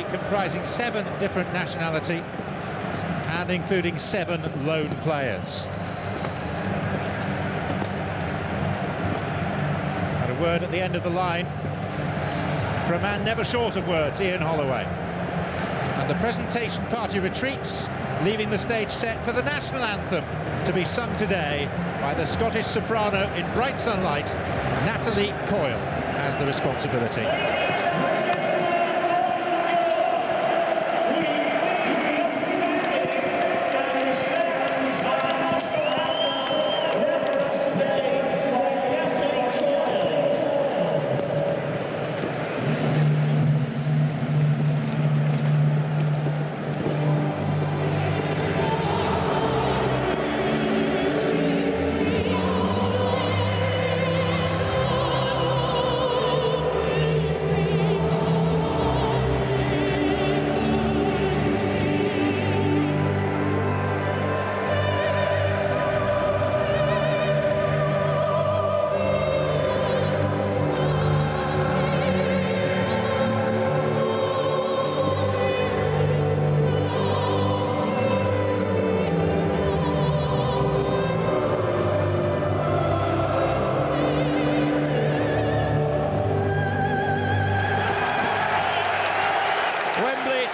comprising 7 different nationalities and including 7 lone players. And a word at the end of the line for a man never short of words, Ian Holloway. And the presentation party retreats, leaving the stage set for the national anthem to be sung today by the Scottish soprano in bright sunlight. Natalie Coyle has the responsibility.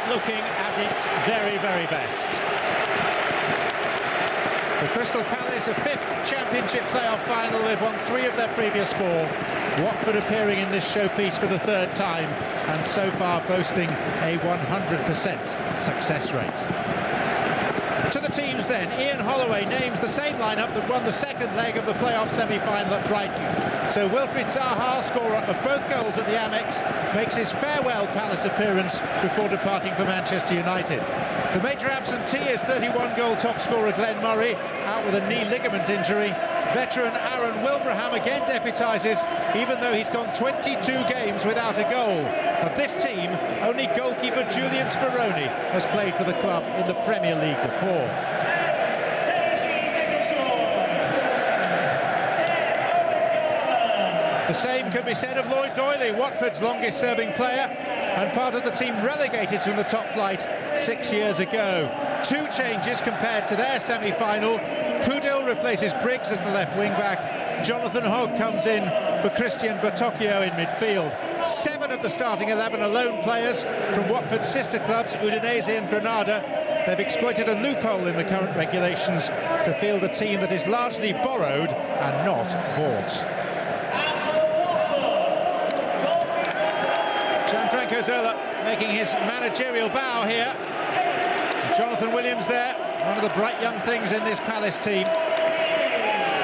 Looking at its very, very best. The Crystal Palace, a 5th Championship playoff final. They've won 3 of their previous 4. Watford appearing in this showpiece for the 3rd time and so far boasting a 100% success rate. To the teams then, Ian Holloway names the same lineup that won the 2nd leg of the playoff semi-final at Brighton. So Wilfried Zaha, scorer of both goals at the Amex, makes his farewell Palace appearance before departing for Manchester United. The major absentee is 31-goal top scorer Glenn Murray, out with a knee ligament injury. Veteran Aaron Wilbraham again deputises, even though he's gone 22 games without a goal. Of this team, only goalkeeper Julian Speroni has played for the club in the Premier League before. The same can be said of Lloyd Doyley, Watford's longest-serving player, and part of the team relegated from the top flight 6 years ago. 2 changes compared to their semi-final. Pudil replaces Briggs as the left wing-back. Jonathan Hogg comes in for Christian Bertocchio in midfield. 7 of the starting 11 are lone players from Watford's sister clubs, Udinese and Granada. They've exploited a loophole in the current regulations to field a team that is largely borrowed and not bought. Gianfranco Zola making his managerial bow here. Jonathan Williams there, one of the bright young things in this Palace team.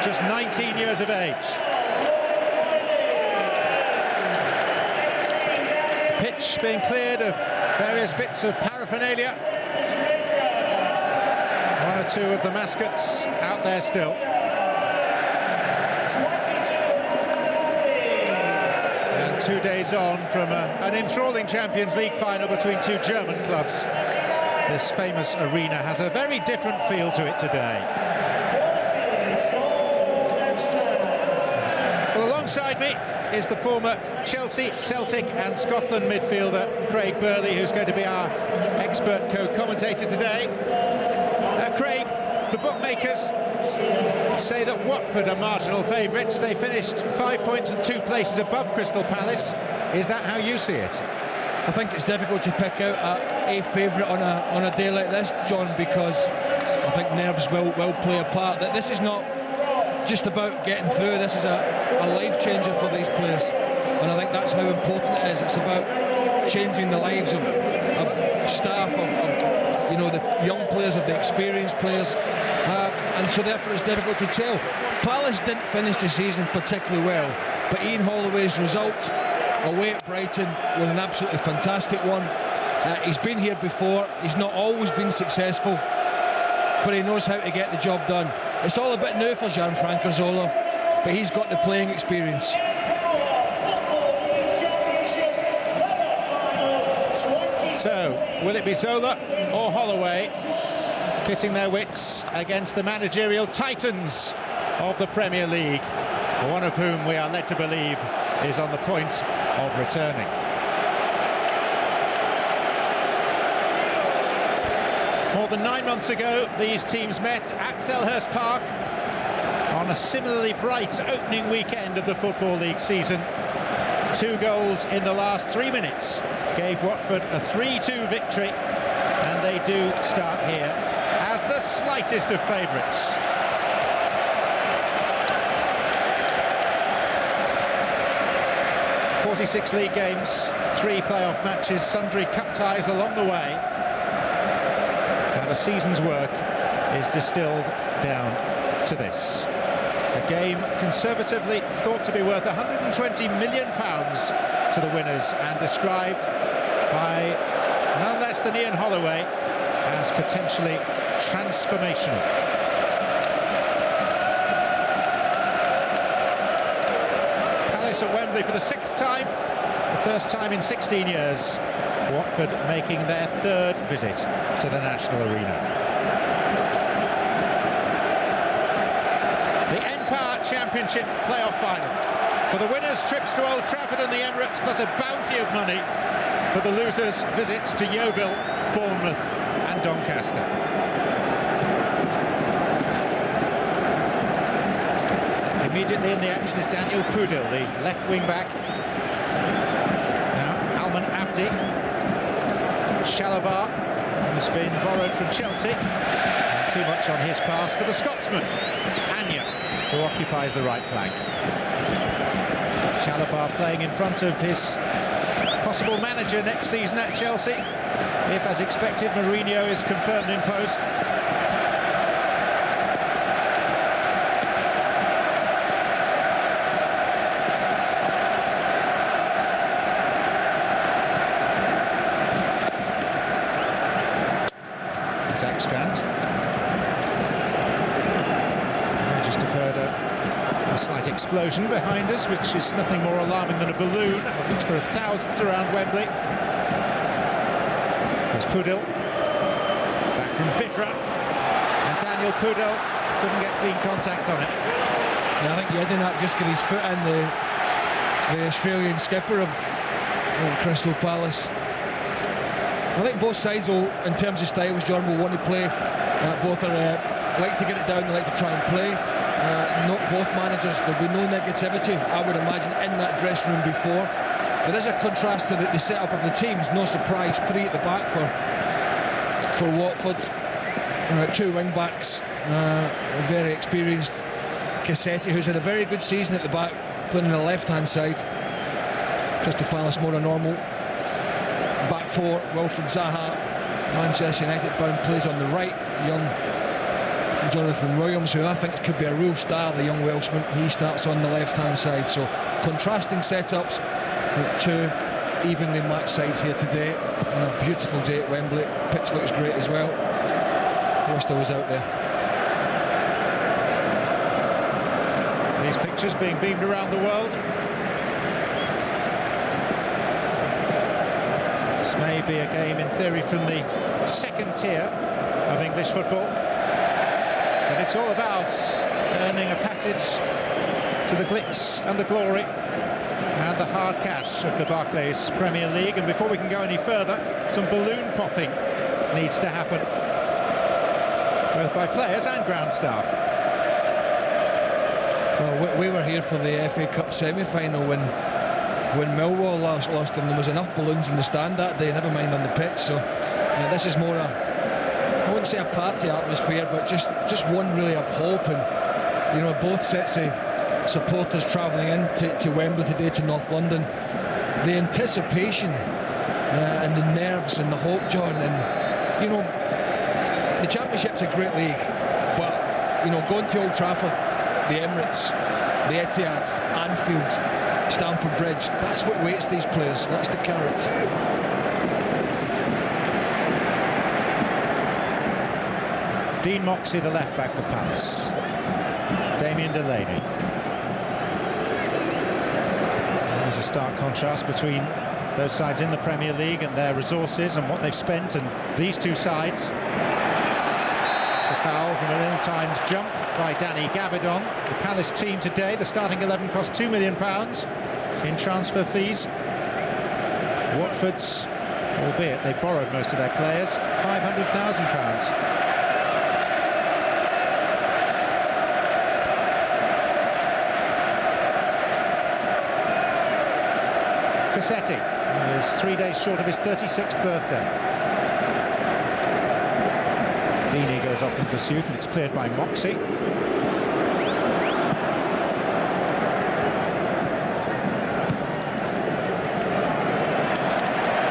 Just 19 years of age. Pitch being cleared of various bits of paraphernalia. 1 or 2 of the mascots out there still. And 2 days on from an enthralling Champions League final between 2 German clubs. This famous arena has a very different feel to it today. Well, alongside me is the former Chelsea, Celtic and Scotland midfielder Craig Burley, who's going to be our expert co-commentator today. Craig, the bookmakers say that Watford are marginal favourites. They finished 5 points and 2 places above Crystal Palace. Is that how you see it? I think it's difficult to pick out a favourite on a day like this, John, because I think nerves will play a part. That this is not just about getting through. This is a life changer for these players, and I think that's how important it is. It's about changing the lives of staff, of you know, the young players, of the experienced players, and so therefore it's difficult to tell. Palace didn't finish the season particularly well, but Ian Holloway's result away at Brighton was an absolutely fantastic one. He's been here before. He's not always been successful, but he knows how to get the job done. It's all a bit new for Gianfranco Zola, but he's got the playing experience. So, will it be Zola or Holloway pitting their wits against the managerial titans of the Premier League, one of whom we are led to believe is on the point of returning? More than 9 months ago, these teams met at Selhurst Park on a similarly bright opening weekend of the Football League season. 2 goals in the last 3 minutes gave Watford a 3-2 victory, and they do start here as the slightest of favourites. "46 league games, 3 playoff matches, sundry cup ties along the way. And a season's work is distilled down to this. A game conservatively thought to be worth £120 million to the winners, and described by none less than Ian Holloway as potentially transformational. Palace at Wembley for the 6th time, the first time in 16 years. Watford making their 3rd visit to the National Arena. The N-Power Championship playoff final. For the winners, trips to Old Trafford and the Emirates, plus a bounty of money. For the losers, visits to Yeovil, Bournemouth and Doncaster. Immediately in the action is Daniel Pudil, the left wing-back. Now Alman Abdi. Shalabar, who's been borrowed from Chelsea. And too much on his pass for the Scotsman, Anya, who occupies the right flank. Shalabar playing in front of his possible manager next season at Chelsea, if, as expected, Mourinho is confirmed in post. Ekstrand. We just have heard a slight explosion behind us, which is nothing more alarming than a balloon, of which there are thousands around Wembley. There's Pudil, back from Vidra, and Daniel Pudil couldn't get clean contact on it. Yeah, I think Jedinak just got his foot in the Australian skipper of Crystal Palace. I think both sides, will, in terms of styles, John, will want to play. Both are like to get it down, they like to try and play. Not both managers, there'll be no negativity, I would imagine, in that dressing room before. There is a contrast to the setup of the teams. No surprise, 3 at the back for Watford. 2 wing-backs, a very experienced Cassetti, who's had a very good season at the back, playing on the left-hand side. Crystal Palace more than normal. Back 4, Wilfred Zaha, Manchester United bound, plays on the right. Young Jonathan Williams, who I think could be a real star, the young Welshman, he starts on the left-hand side. So contrasting setups, 2 evenly matched sides here today on a beautiful day at Wembley. Pitch looks great as well. Worcester was out there. These pictures being beamed around the world. May be a game in theory from the 2nd tier of English football, but it's all about earning a passage to the glitz and the glory and the hard cash of the Barclays Premier League. And before we can go any further, some balloon popping needs to happen, both by players and ground staff. Well, we were here for the FA Cup semi-final when Millwall lost them. There was enough balloons in the stand that day, never mind on the pitch. So this is more I wouldn't say a party atmosphere, but just one really of hope. And both sets of supporters travelling in to Wembley today, to North London, the anticipation and the nerves and the hope, John. And the Championship's a great league, but going to Old Trafford, the Emirates, the Etihad, Anfield, Stamford Bridge, that's what waits these players, that's the carrot. Dean Moxey, the left back for Palace. Damien Delaney. There's a stark contrast between those sides in the Premier League and their resources and what they've spent, and these two sides. It's a foul from an ill-timed jump by Danny Gabidon. The Palace team today, the starting 11 cost £2 million in transfer fees. Watford's albeit they borrowed most of their players, £500,000. Cassetti is 3 days short of his 36th birthday. Deeney goes off in pursuit, and it's cleared by Moxey.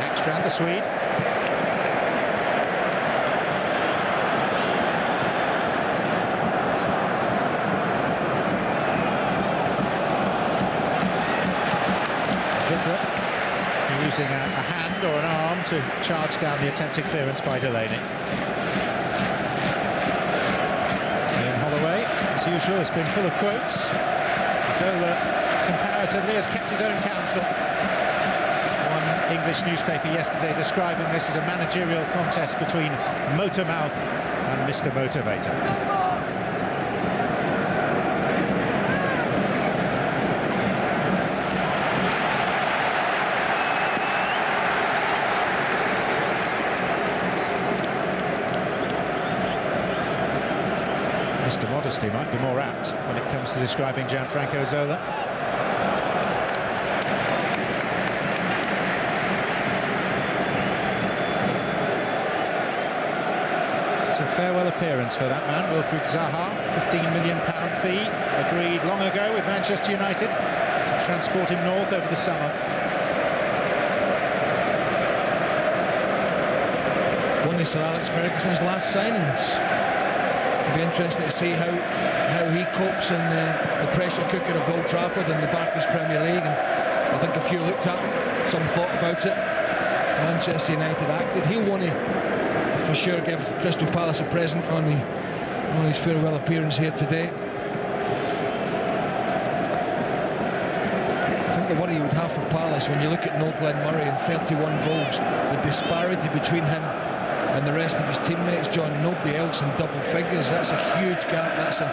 Ekstrand, the Swede. Using a hand or an arm to charge down the attempted clearance by Delaney. Ian Holloway, as usual, has been full of quotes. Zola comparatively has kept his own counsel. One English newspaper yesterday describing this as a managerial contest between Motormouth and Mr. Motivator. Mr. Modesty might be more apt when it comes to describing Gianfranco Zola. It's a farewell appearance for that man, Wilfried Zaha. £15 million fee agreed long ago with Manchester United to transport him north over the summer. One of Sir Alex Ferguson's last signings. It'll be interesting to see how he copes in the pressure cooker of Old Trafford and the Barclays Premier League. And I think a few looked at, some thought about it. Manchester United acted. He'll want to, for sure, give Crystal Palace a present on his farewell appearance here today. I think the worry you would have for Palace when you look at Noel Glenn Murray and 31 goals, the disparity between him and the rest of his teammates, John, nobody else in double figures. That's a huge gap. That's a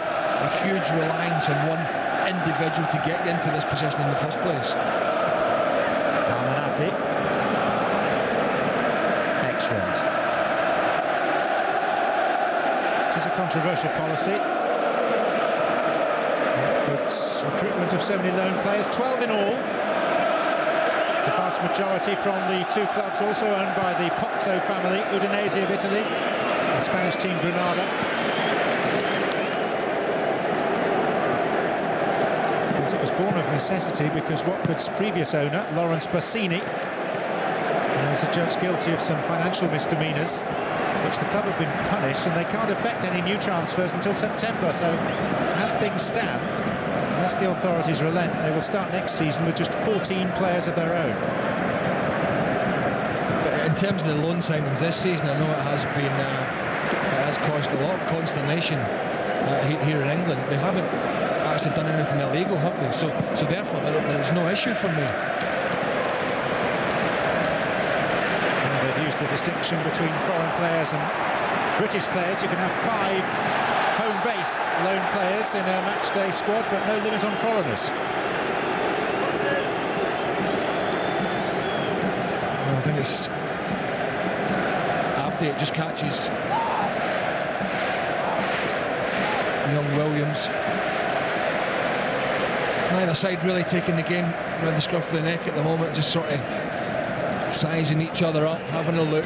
huge reliance on one individual to get you into this position in the first place. Armanati. Excellent. It is a controversial policy. Watford's recruitment of so many loan players, 12 in all. The vast majority from the two clubs also owned by the Pozzo family, Udinese of Italy, the Spanish team Granada. But it was born of necessity because Watford's previous owner, Lawrence Bassini, was judged guilty of some financial misdemeanours, which the club have been punished, and they can't effect any new transfers until September. So, as things stand, unless the authorities relent, they will start next season with just 14 players of their own. In terms of the loan signings this season, I know it has caused a lot of consternation here in England. They haven't actually done anything illegal, have they? So therefore, there's no issue for me. Well, they've used the distinction between foreign players and British players. You can have 5 home-based loan players in a match-day squad, but no limit on foreigners. I think it's after it just catches young Williams. Neither side really taking the game by the scruff of the neck at the moment, just sort of sizing each other up, having a look.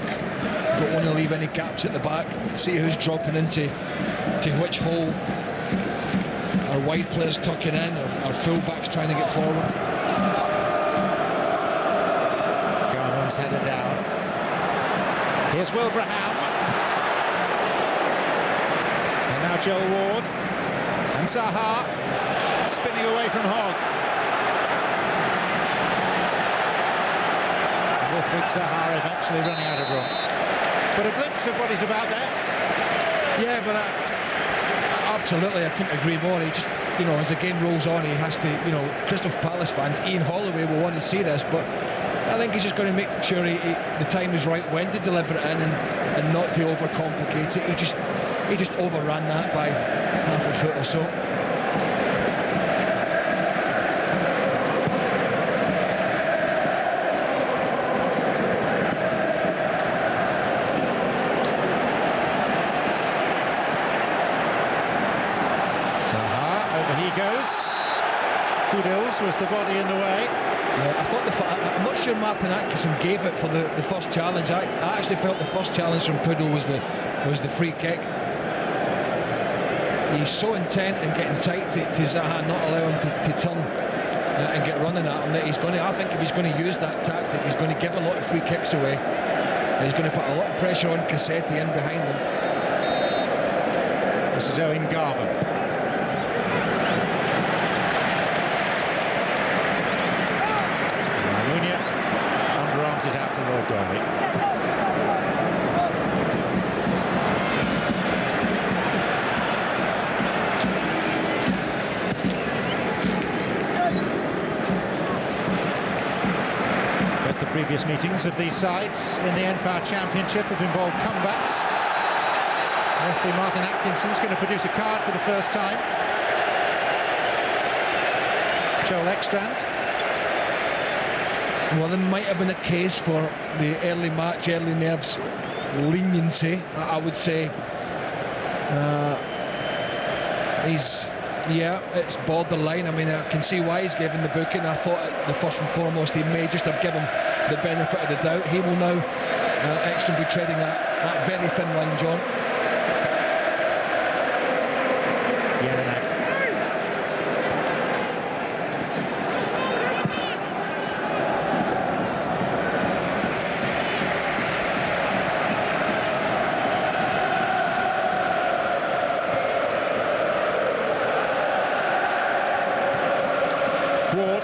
Don't want to leave any gaps at the back. See who's dropping into which hole. Our wide players tucking in, our full-backs trying to get forward. Garland's headed down. Here's Wilbraham. And now Joel Ward. And Zaha spinning away from Hogg. Wilfried Zaha eventually running out of room. But a glimpse of what he's about there. Yeah, but absolutely, I couldn't agree more. He just, as the game rolls on, he has to, Crystal Palace fans, Ian Holloway will want to see this, but I think he's just going to make sure the time is right when to deliver it in and not to overcomplicate it. He just overran that by half a foot or so. Kudils was the body in the way. Yeah, I thought I'm not sure Martin Atkinson gave it for the first challenge. I actually felt the first challenge from Kudil was the free kick. He's so intent in getting tight to Zaha, not allow him to turn and get running at him, that I think if he's going to use that tactic, he's going to give a lot of free kicks away, and he's going to put a lot of pressure on Cassetti in behind him. This is Owen Garvin. Almunia underarms it out to Lord Doyle. Previous meetings of these sides in the N-Power Championship have involved comebacks. Referee Martin Atkinson's going to produce a card for the first time. Joel Ekstrand. Well, there might have been a case for the early match, early nerves leniency, I would say. It's borderline. I mean, I can see why he's given the booking. I thought the first and foremost he may just have given the benefit of the doubt. He will now, Ekstrand, be treading that very thin line, John. Jelinek. Ward.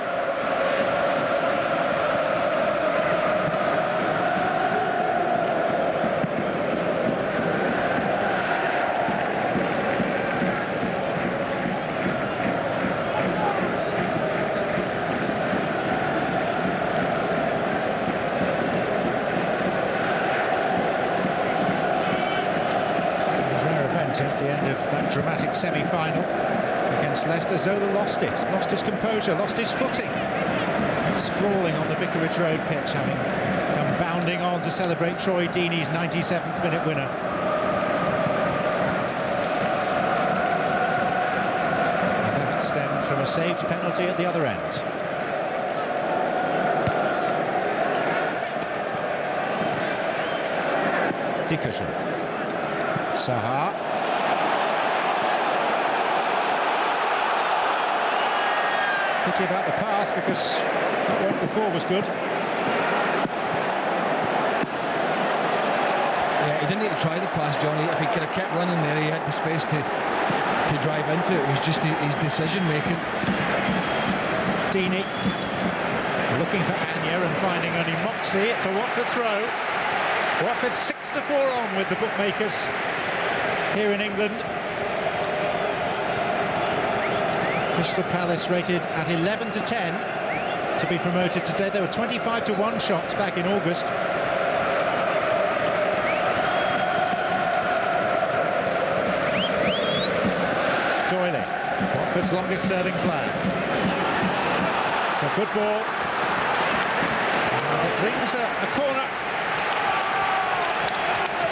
At the end of that dramatic semi-final against Leicester, Zola lost his composure, lost his footing, sprawling on the Vicarage Road pitch, having come bounding on to celebrate Troy Deeney's 97th minute winner. And that stemmed from a saved penalty at the other end. Dickerson. Zaha. Pity about the pass, because what went before was good. Yeah, he didn't need to try the pass, Johnny. If he could have kept running there, he had the space to drive into it. It was just his decision making. Deeney looking for Anya and finding only Moxie. It's a Watford throw. Watford 6-4 on with the bookmakers here in England. Crystal Palace rated at 11-10 to be promoted today. There were 25-1 shots back in August. Doyle, Watford's longest serving player. It's a good ball. And it brings a corner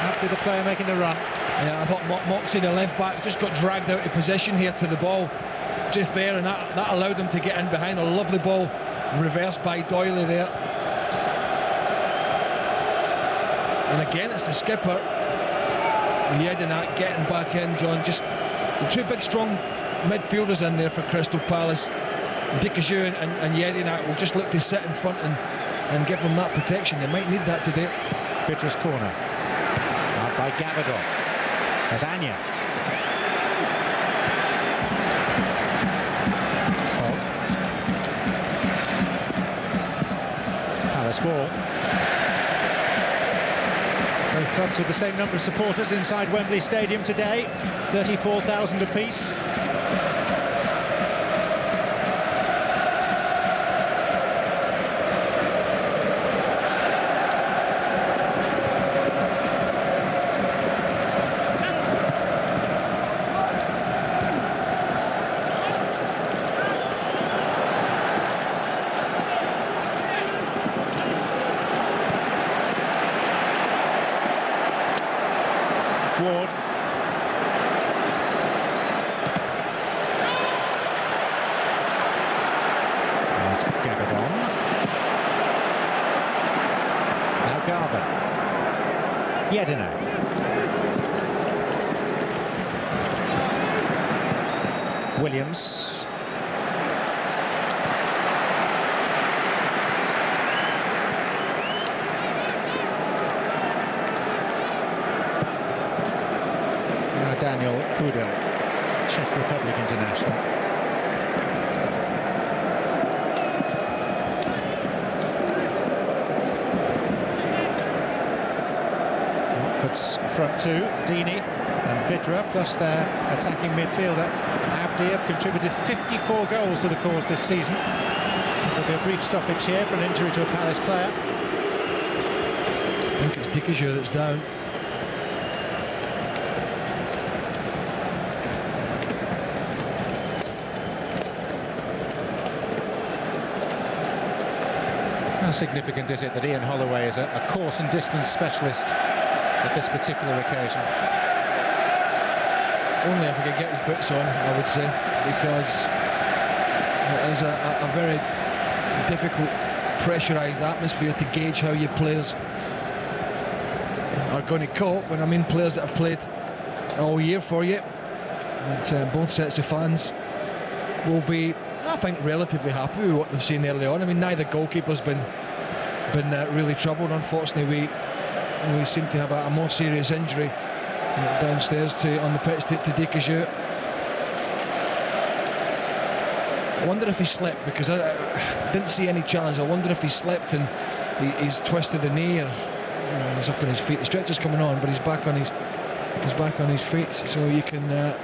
after the player making the run. Yeah, I thought Moxie, the left back, just got dragged out of position here to the ball. Just there, and that allowed him to get in behind. A lovely ball reversed by Doyle there. And again, it's the skipper Jedinak getting back in, John. Just the two big strong midfielders in there for Crystal Palace. Dickerson and Jedinak will just look to sit in front and give them that protection. They might need that today. Vidra's corner out by Gavagon. There's Anya. Ball. Both clubs with the same number of supporters inside Wembley Stadium today, 34,000 apiece. Ward. Yedinat. Williams. Now Daniel Kudel, Czech Republic international. Watford's front two, Deeney and Vidra, plus their attacking midfielder Abdi, have contributed 54 goals to the cause this season. There'll be a brief stoppage here for an injury to a Palace player. I think it's Dickersure that's down. How significant is it that Ian Holloway is a course and distance specialist at this particular occasion? Only if he could get his boots on, I would say, because it is a very difficult, pressurised atmosphere to gauge how your players are going to cope. And I mean players that have played all year for you. And both sets of fans will be, I think, relatively happy with what they've seen early on. I mean, neither goalkeeper's been really troubled. Unfortunately, we seem to have a more serious injury downstairs on the pitch to Dickersure. I wonder if he slipped, because I didn't see any challenge. I wonder if he slipped and he's twisted the knee, or he's up on his feet. The stretcher's coming on, but he's back on his feet, so you can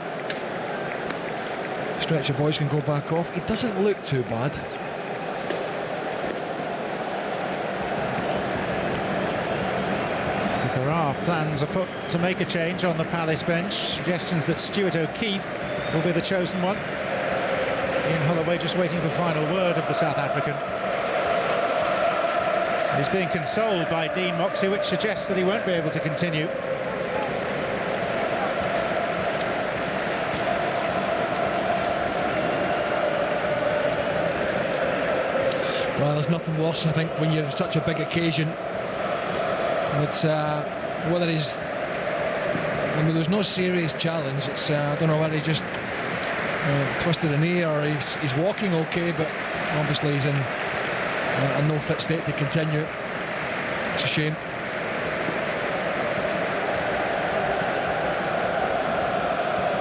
stretcher boys can go back off. It doesn't look too bad. There are plans afoot to make a change on the Palace bench. Suggestions that Stuart O'Keefe will be the chosen one. Ian Holloway just waiting for final word of the South African. He's being consoled by Dean Moxey, which suggests that he won't be able to continue. Well, there's nothing worse, I think, when you're such a big occasion. But whether he's, I mean, there's no serious challenge. It's I don't know whether he just twisted a knee or he's walking okay, but obviously he's in a no fit state to continue. It's a shame.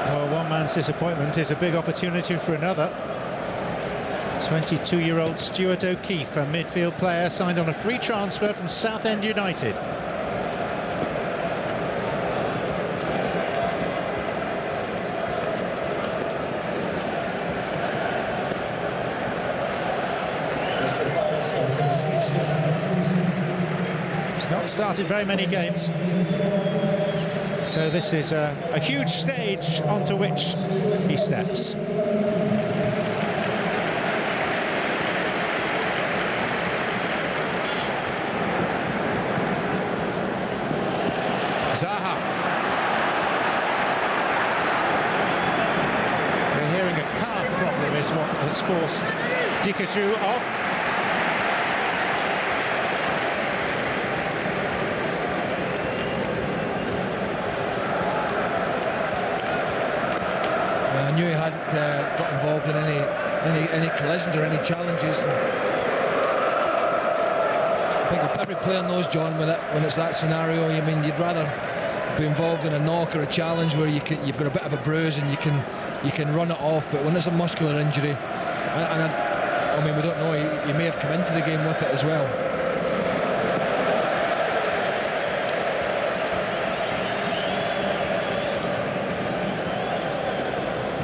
Well, one man's disappointment is a big opportunity for another. 22-year-old Stuart O'Keefe, a midfield player signed on a free transfer from Southend United. He's not started very many games, so this is a huge stage onto which he steps. Zaha. We're hearing a calf problem is what has forced Dickersure off. I knew he hadn't got involved in any collisions or any challenges. I think every player knows, John, when it's that scenario. I mean, you'd rather be involved in a knock or a challenge where you've got a bit of a bruise and you can run it off. But when it's a muscular injury, I mean, we don't know. He may have come into the game with it as well.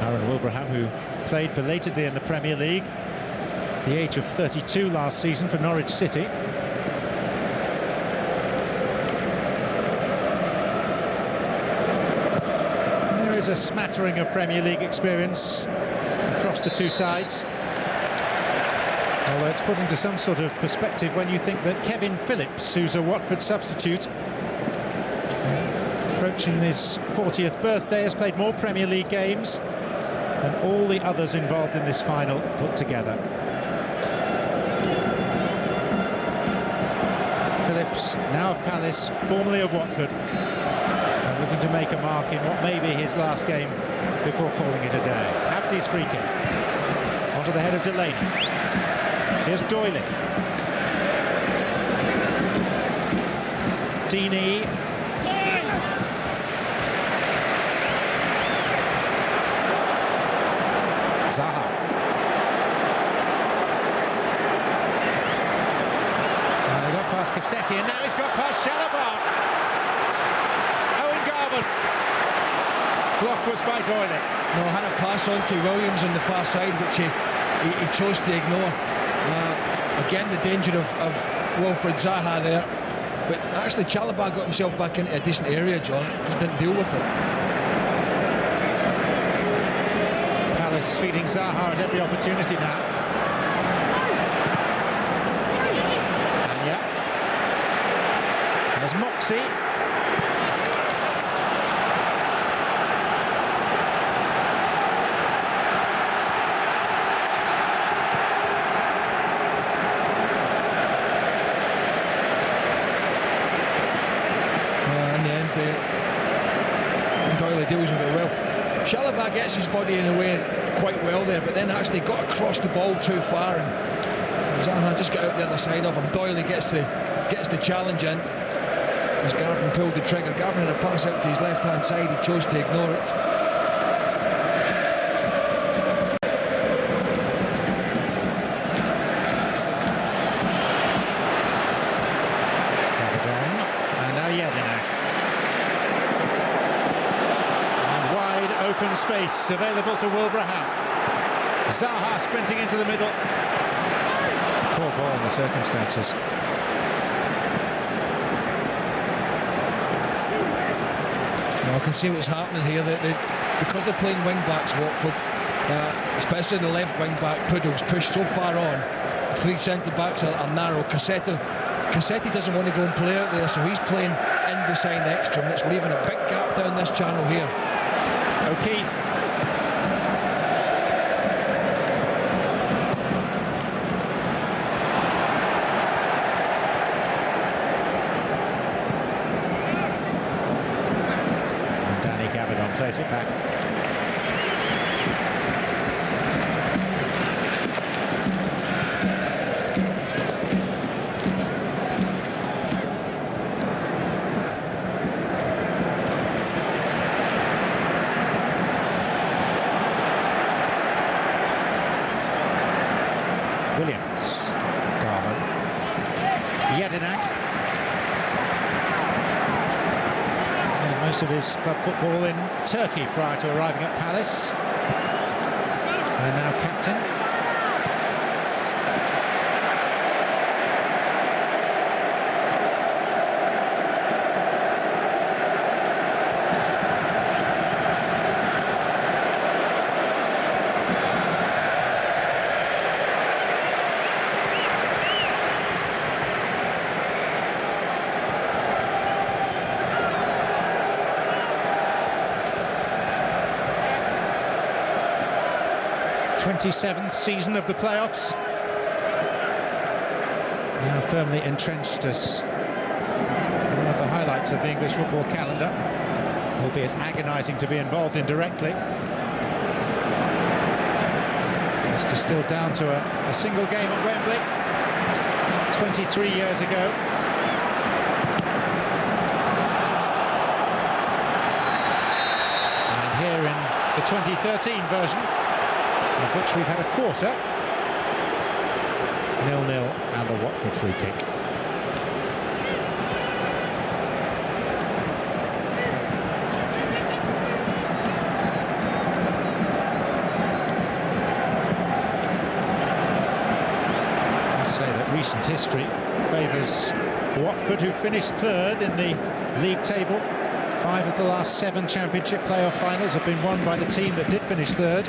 Aaron Wilbraham, who played belatedly in the Premier League, the age of 32 last season for Norwich City. A smattering of Premier League experience across the two sides, although it's put into some sort of perspective when you think that Kevin Phillips, who's a Watford substitute, approaching his 40th birthday, has played more Premier League games than all the others involved in this final put together. Phillips Phillips, now of Palace, formerly of Watford, looking to make a mark in what may be his last game before calling it a day. Abdi's free kick. Onto the head of Delaney. Here's Doyley. Deeney. Zaha. And they got past Cassetti, and now he's got past Chalobah. Owen Garvin. Block was by Doyley. No, had a pass on to Williams on the far side, which he chose to ignore. Again, the danger of Wilfried Zaha there. But actually, Chalobah got himself back into a decent area, John. Just didn't deal with it. Palace feeding Zaha at every opportunity now. And yeah. There's Moxie. Doyley deals with it well. Chalobah gets his body in the way quite well there, but then actually got across the ball too far, and Zaha just got out the other side of him. Doyley gets the challenge in as Garvin pulled the trigger. Garvin had a pass out to his left-hand side, he chose to ignore it. And now Jedinak. Open space available to Wilbraham. Zaha sprinting into the middle. Poor ball in the circumstances. Well, I can see what's happening here. Because they're playing wing-backs, Watford, especially the left wing-back, Puddle's pushed so far on. Three centre-backs are narrow. Cassetti doesn't want to go and play out there, so he's playing in beside Ekstrom. That's leaving a big gap down this channel here. O'Keefe. And Danny Gavin plays it back. Williams, Garvin, Jedinak. Most of his club football in Turkey prior to arriving at Palace. And now captain. '27th season of the playoffs. Now firmly entrenched as one of the highlights of the English football calendar, albeit agonising to be involved in directly. It's distilled down to a single game at Wembley 23 years ago. And here in the 2013 version, of which we've had a quarter, 0-0 and a Watford free kick. I say that recent history favours Watford, who finished third in the league table. 5 of the last 7 Championship playoff finals have been won by the team that did finish third.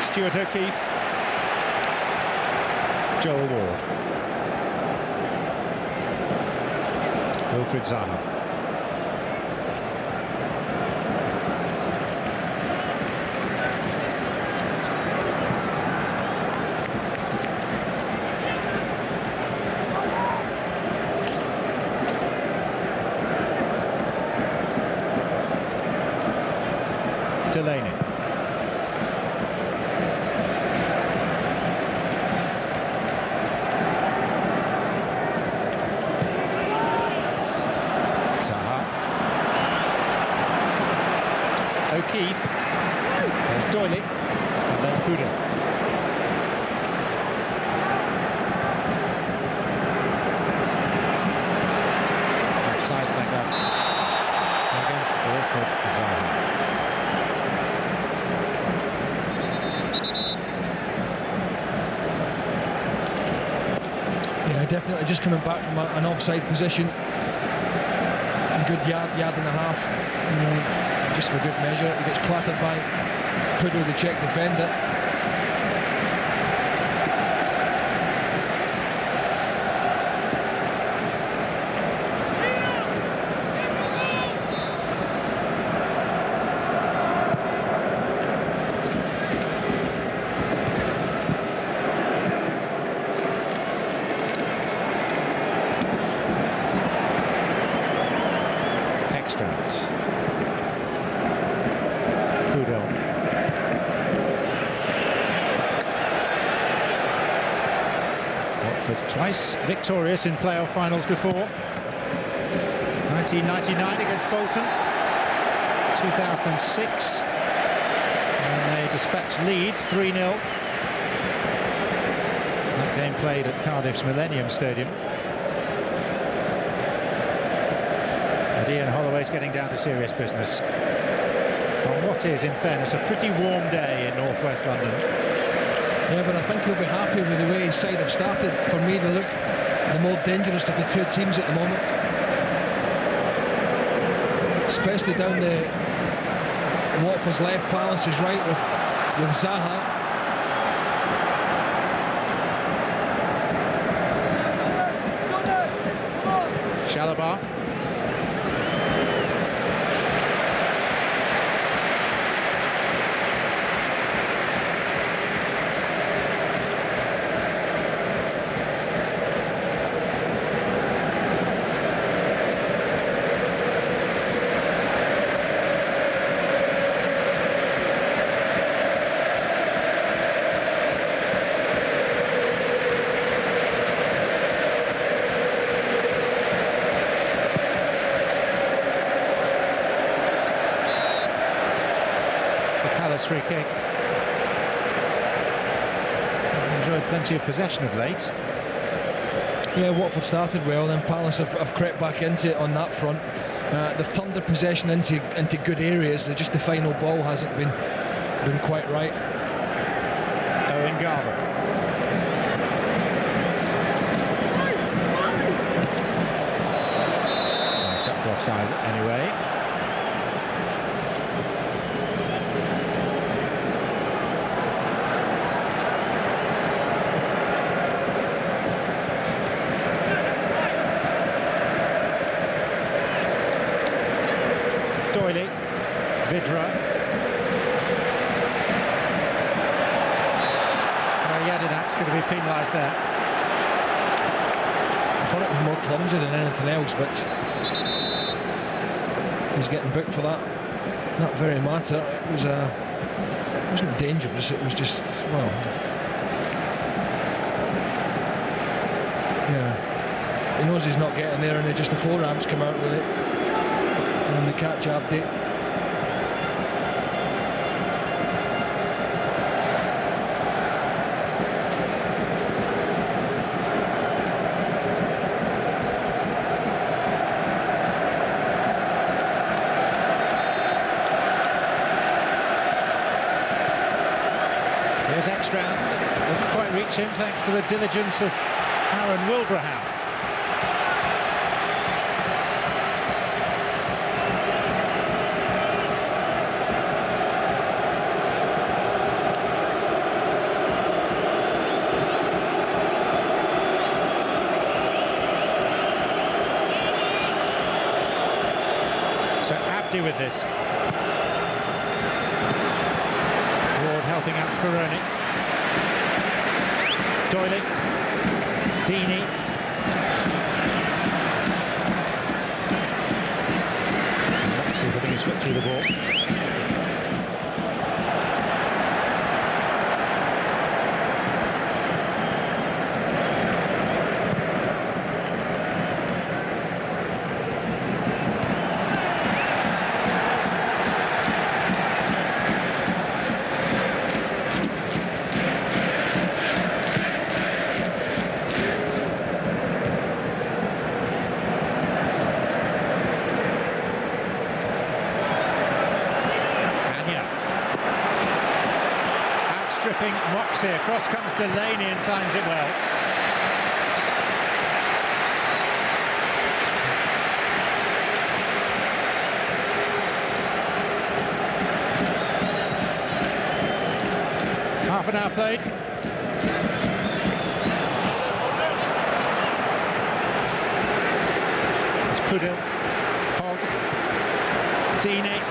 Stuart O'Keefe, Joel Ward, Wilfried Zaha. Zaha. Yeah, definitely just coming back from an offside position. A good yard and a half. You know, just for good measure. He gets clattered by Pudo, the Czech defender. Watford twice victorious in playoff finals before. 1999 against Bolton, 2006 and they dispatched Leeds 3-0. That game played at Cardiff's Millennium Stadium. And Ian Holloway's getting down to serious business on what is, in fairness, a pretty warm day in northwest London. Yeah, but I think he'll be happy with the way his side have started. For me, they look the more dangerous of the two teams at the moment. Especially down the Watford's left, Palace's right with Zaha. Chalobah. Free kick. Enjoyed plenty of possession of late. Yeah, Watford started well, then Palace have crept back into it on that front. They've turned their possession into good areas. Just the final ball hasn't been quite right. Owen Garber. It's up for offside anyway. Doyley, Vidra. Yadinak's going to be penalised there. I thought it was more clumsy than anything else, but he's getting booked for that. Not very matter. It wasn't dangerous. It was just, well, yeah. He knows he's not getting there, and just the forearms come out with it. And the catch update. Here's Ekstrand. Doesn't quite reach him thanks to the diligence of Aaron Wilbraham. So Abdi with this. Ward helping out Speroni. Doyley. Deeney. Maxey putting his foot through the ball. Moxey. Across comes Delaney and times it well. Half an hour played. It's Pudil, Hogg, Deeney.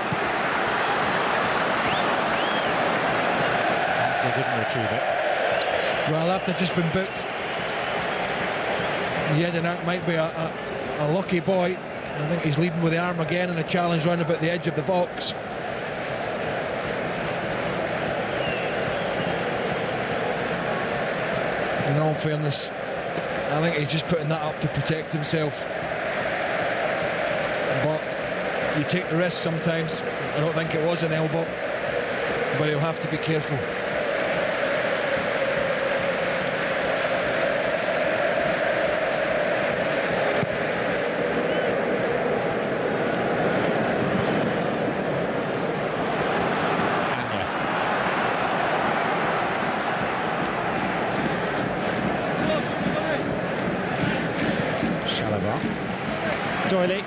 They didn't retrieve it. Well, after just been booked, Jedinak might be a lucky boy. I think he's leading with the arm again in a challenge round about the edge of the box. In all fairness, I think he's just putting that up to protect himself. But you take the risk sometimes. I don't think it was an elbow, but he'll have to be careful. Doyley,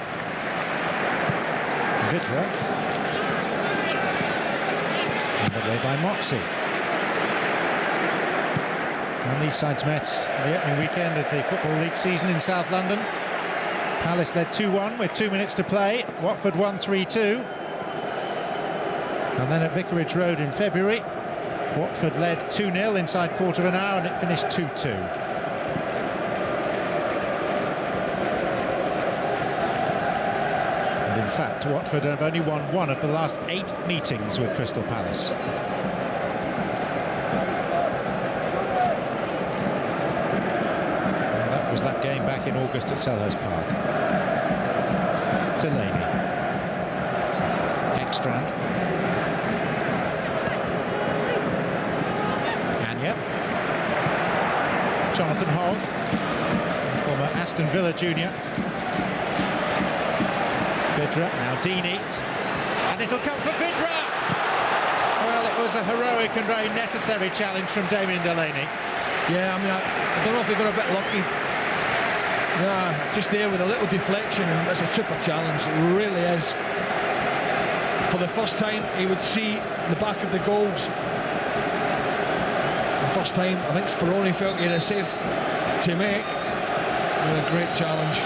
Vidra, underway by Moxey. And these sides met the opening weekend of the Football League season in South London. Palace led 2-1 with 2 minutes to play. Watford won 3-2. And then at Vicarage Road in February, Watford led 2-0 inside quarter of an hour and it finished 2-2. In fact, Watford have only won one of the last 8 meetings with Crystal Palace. And that was that game back in August at Selhurst Park. Delaney. Ekstrand. Anya. Jonathan Hogg, former Aston Villa junior. Vidra, now Deeney, and it'll come for Vidra! Well, it was a heroic and very necessary challenge from Damien Delaney. Yeah, I mean, I don't know if they got a bit lucky. Yeah, just there with a little deflection, and it's a super challenge, it really is. For the first time, he would see the back of the goals. The first time, I think Speroni felt he had a save to make. What a great challenge.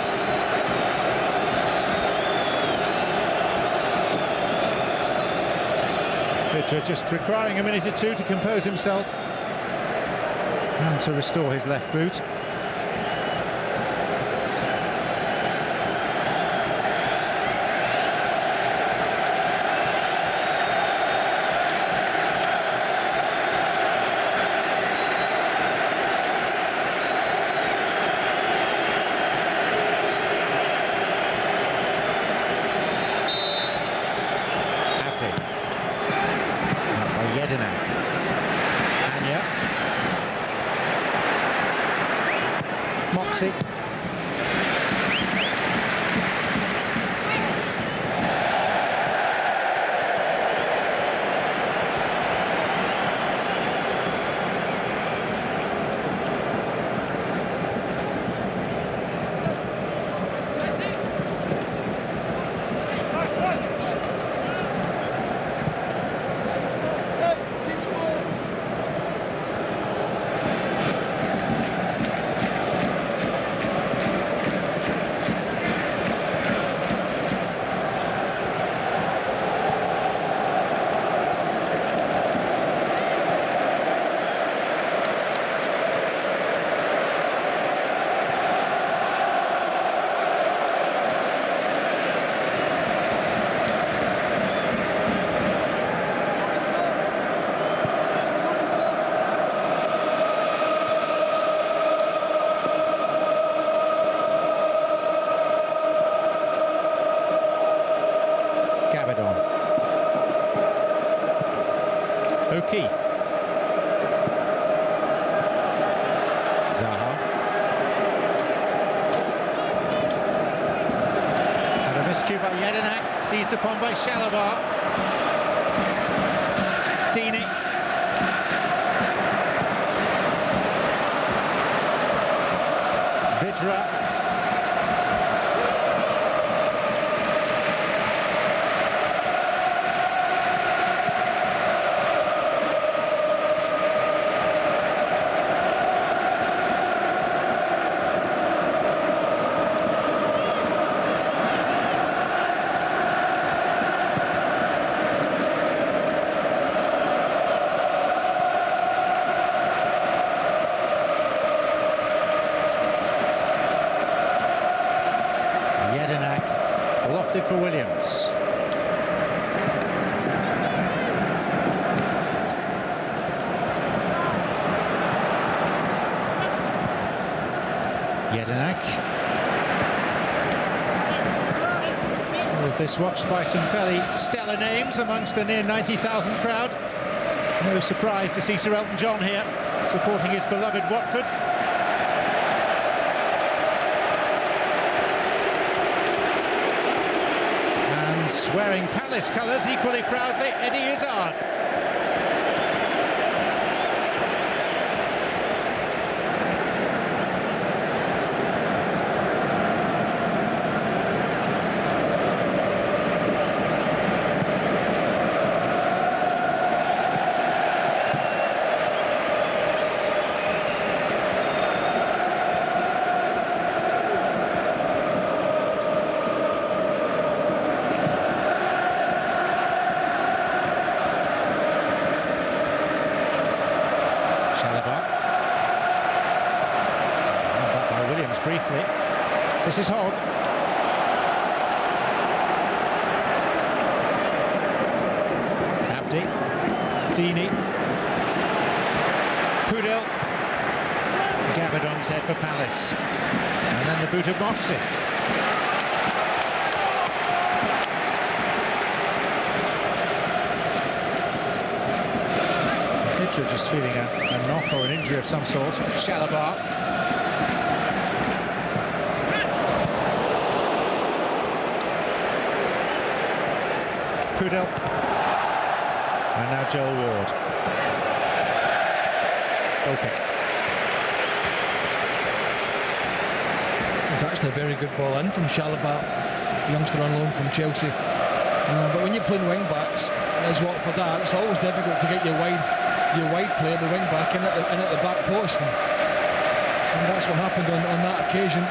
Vidra just requiring a minute or two to compose himself and to restore his left boot. Anya. Moxey. O'Keefe. Zaha. And a miscue by Jedinak, seized upon by Shalabar. Deeney. Vidra. Lofted for Williams. Jedinak. With this watched by some fairly stellar names amongst a near 90,000 crowd. No surprise to see Sir Elton John here, supporting his beloved Watford. Wearing Palace colours equally proudly, Eddie Izzard. Briefly, this is Hogg. Abdi, Dini, Pudel, Gabadon's head for Palace, and then the boot of Moxie. Vidra just feeling a knock or an injury of some sort. Shalabar. Pudel, and now Joel Ward. Okay. It's actually a very good ball in from Shalabar, youngster on loan from Chelsea. But when you're playing wing backs, as Watford are, it's always difficult to get your wide player, the wing back, in at the back post, and that's what happened on that occasion.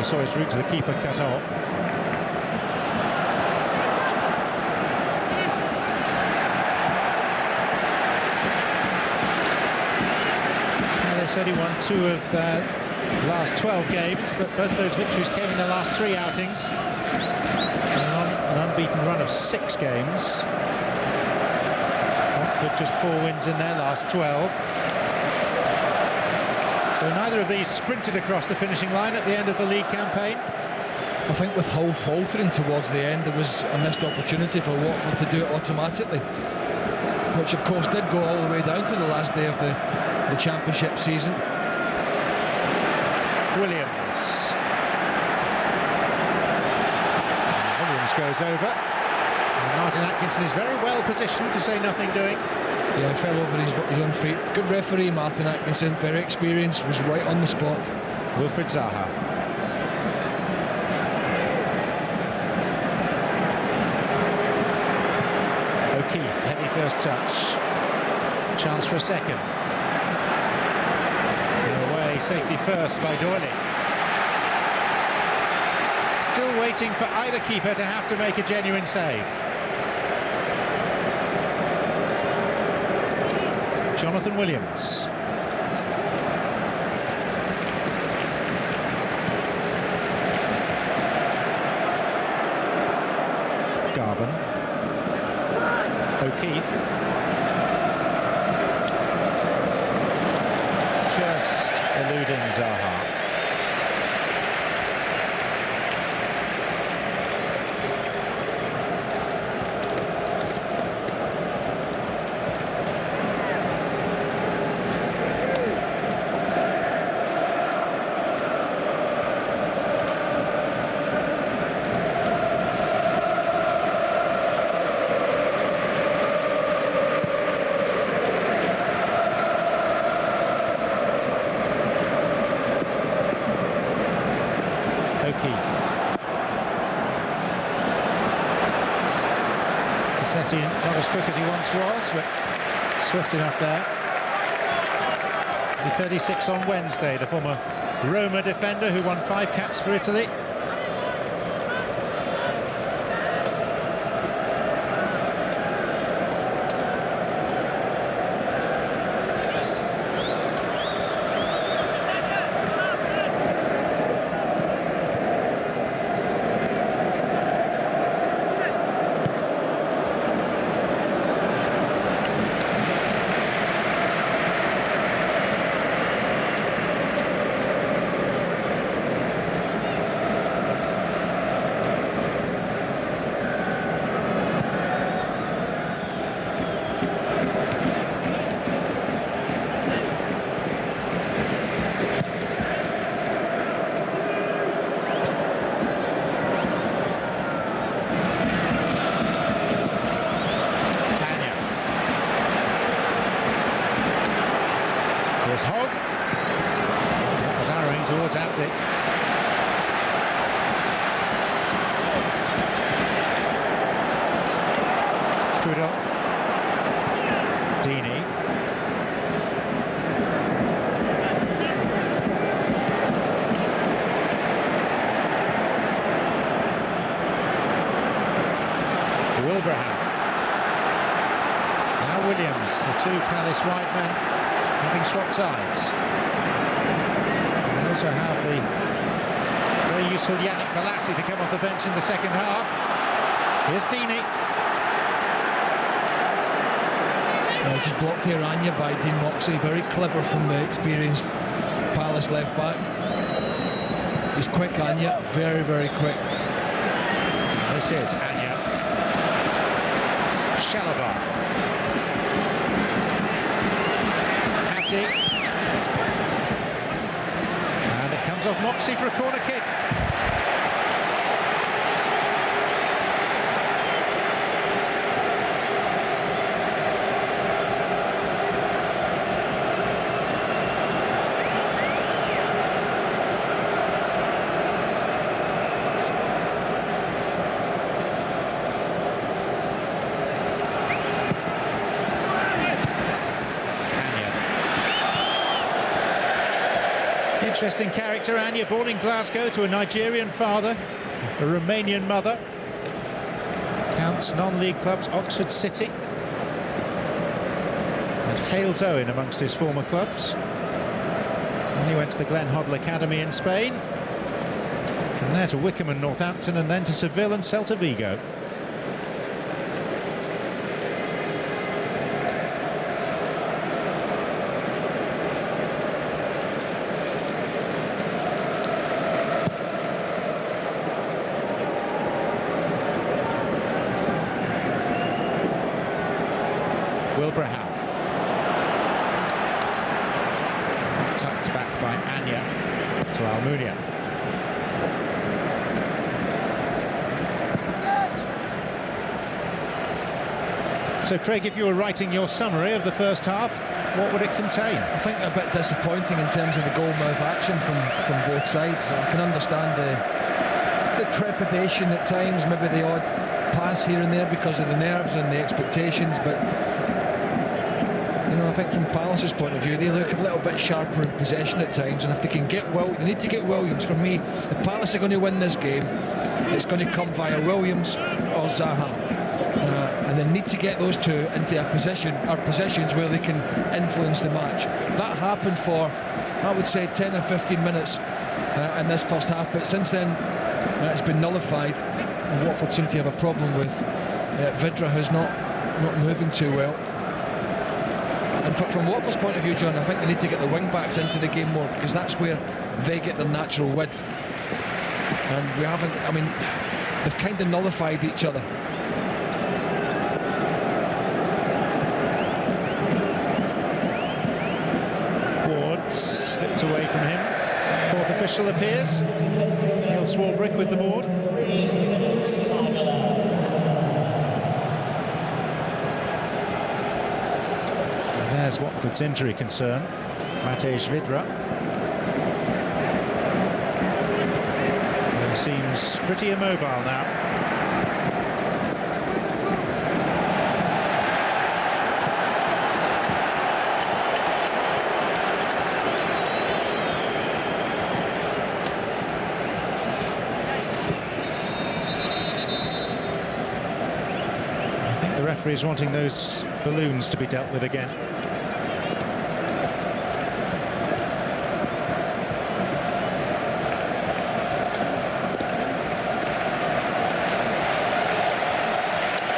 Saw his route to the keeper cut off. They said he won 2 of the last 12 games, but both those victories came in the last 3 outings. An unbeaten run of 6 games. Watford just 4 wins in their last 12. So neither of these sprinted across the finishing line at the end of the league campaign. I think with Hull faltering towards the end, there was a missed opportunity for Watford to do it automatically, which of course did go all the way down to the last day of the championship season. Williams goes over, and Martin Atkinson is very well positioned, to say nothing doing. Yeah, fell over his own feet. Good referee, Martin Atkinson, very experienced, was right on the spot. Wilfried Zaha. O'Keefe, heavy first touch. Chance for a second. And away, safety first by Doyle. Still waiting for either keeper to have to make a genuine save. Jonathan Williams. Garvin. O'Keefe. Just eluding Zaha. Cassetti not as quick as he once was, but swift enough there. The 36 on Wednesday, the former Roma defender who won 5 caps for Italy. Here's Hogg. That was arrowing towards Abdi. Kudel. Dini. Wilbraham. Now Williams, the 2 Palace wide men, having swapped sides. And they also have the very useful Yannick Bolasie to come off the bench in the second half. Here's Dini. Just blocked here, Anya, by Dean Moxley. Very clever from the experienced Palace left back. He's quick, Anya. Very, very quick. This is Anya. Shalabar. And it comes off Moxie for a corner kick. Interesting character, Anya, born in Glasgow to a Nigerian father, a Romanian mother. Counts non-league clubs Oxford City and Hales Owen amongst his former clubs. And he went to the Glen Hoddle Academy in Spain. From there to Wycombe and Northampton, and then to Seville and Celta Vigo. Wilbraham. Tucked back by Anya to Almunia. So, Craig, if you were writing your summary of the first half, what would it contain? I think a bit disappointing in terms of the goal-mouth action from both sides. I can understand the trepidation at times, maybe the odd pass here and there because of the nerves and the expectations, but you know, I think from Palace's point of view, they look a little bit sharper in possession at times, and if they can get they need to get Williams. For me, if Palace are going to win this game, it's going to come via Williams or Zaha, and they need to get those two into a position or possessions where they can influence the match. That happened for, I would say, 10 or 15 minutes in this first half, but since then it's been nullified. Watford seem to have a problem with Vidra, who's not moving too well. And from Watford's point of view, John, I think they need to get the wing-backs into the game more, because that's where they get their natural width. And we haven't, I mean, they've kind of nullified each other. Ward slipped away from him. Fourth official appears. Neil Swarbrick with the board. There's Watford's injury concern, Matej Vidra. He seems pretty immobile now. The referee is wanting those balloons to be dealt with again.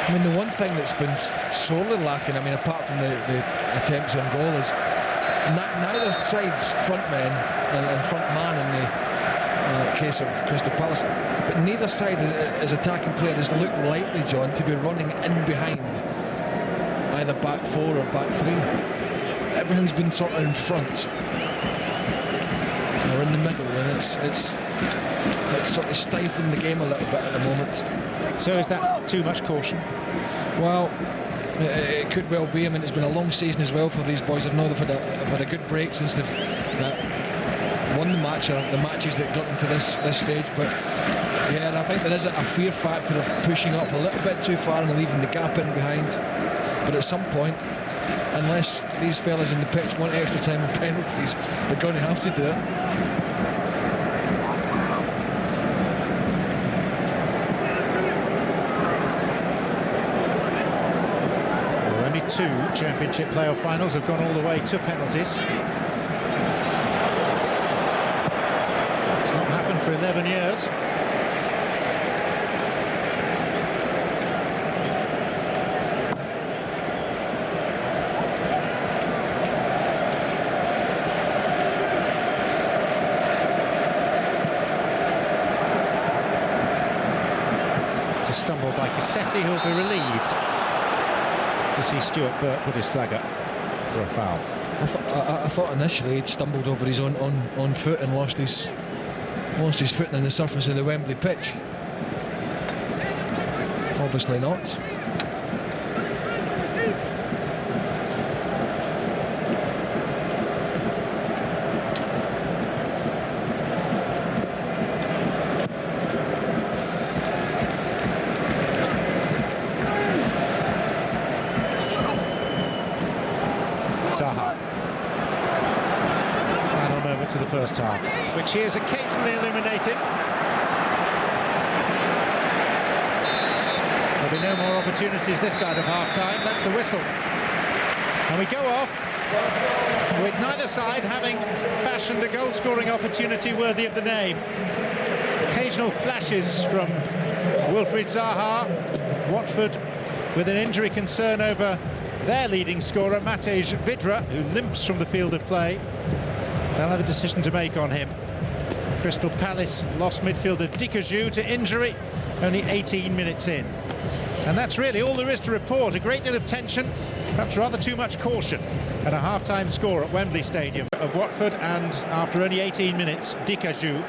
I mean, the one thing that's been sorely lacking, I mean, apart from the attempts on goal, is neither side's front men and front man in the case of Crystal Palace, but neither side as attacking player has looked likely, John, to be running in behind either back four or back three. Everything's been sort of in front or in the middle, and it's sort of stifling the game a little bit at the moment. So is that too much caution? Well, it could well be. I mean, it's been a long season as well for these boys. I know they've had a good break since they've won the match, or the matches that got them to this stage. But yeah, and I think there is a fear factor of pushing up a little bit too far and leaving the gap in behind. But at some point, unless these fellas in the pitch want extra time and penalties, they're going to have to do it. Two Championship playoff finals have gone all the way to penalties. It's not happened for 11 years. It's a stumble by Cassetti, who'll be relieved to see Stuart Burt put his flag up for a foul. I thought initially he'd stumbled over his own foot and lost his footing on the surface of the Wembley pitch. Obviously not. Zaha. Final moments of the first half, which he is occasionally illuminated. There'll be no more opportunities this side of half-time. That's the whistle. And we go off with neither side having fashioned a goal-scoring opportunity worthy of the name. Occasional flashes from Wilfried Zaha. Watford with an injury concern over their leading scorer, Matej Vydra, who limps from the field of play. They'll have a decision to make on him. Crystal Palace lost midfielder Dicajou to injury, only 18 minutes in. And that's really all there is to report. A great deal of tension, perhaps rather too much caution, at a half-time score at Wembley Stadium of Watford, and after only 18 minutes, Dicajou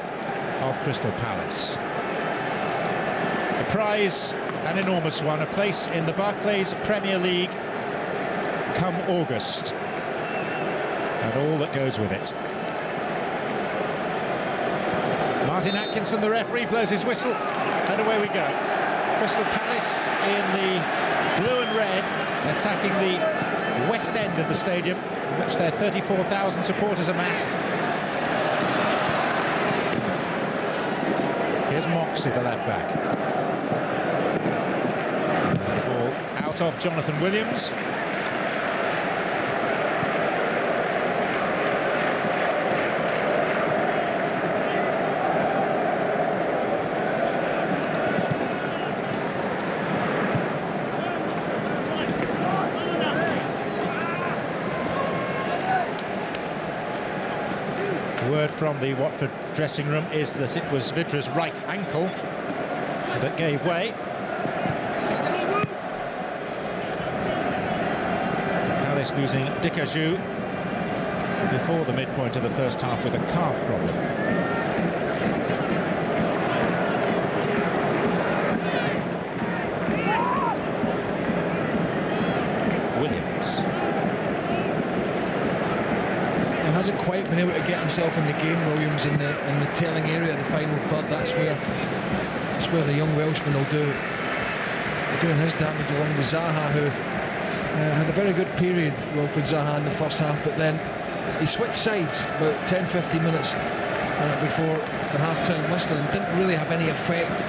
of Crystal Palace. A prize, an enormous one, a place in the Barclays Premier League come August, and all that goes with it. Martin Atkinson, the referee, blows his whistle, and away we go. Crystal Palace in the blue and red, attacking the west end of the stadium, in which their 34,000 supporters amassed. Here's Moxey, the left back. The ball out of Jonathan Williams. Word from the Watford dressing room is that it was Vydra's right ankle that gave way. Palace losing Dicajou before the midpoint of the first half with a calf problem. Williams. Hasn't quite been able to get himself in the game, Williams, in the telling area, the final third. That's where the young Welshman will doing his damage, along with Zaha, who had a very good period, Wilfried Zaha, in the first half, but then he switched sides about 10-15 minutes before the half-time whistle and didn't really have any effect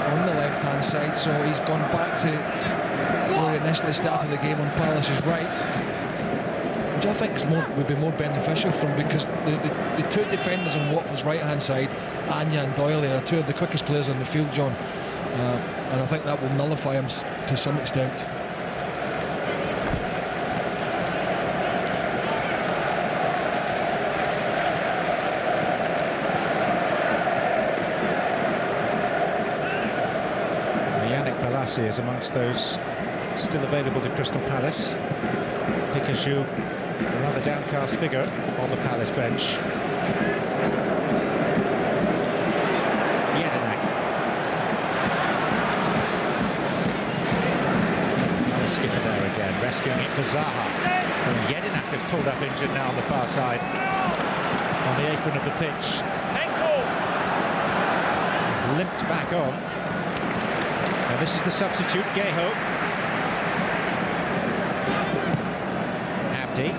on the left-hand right-hand side, so he's gone back to where he initially started the game on Palace's right, which I think would be more beneficial for him, because the two defenders on Watford's right-hand side, Anya and Doyle, are two of the quickest players on the field, John, and I think that will nullify him to some extent. Is amongst those still available to Crystal Palace. Dikaju, a rather downcast figure on the Palace bench. Jedinak. The skipper there again, rescuing it for Zaha. And Jedinak is pulled up injured now on the far side, on the apron of the pitch. He's limped back on. And this is the substitute, Geho. Abdi.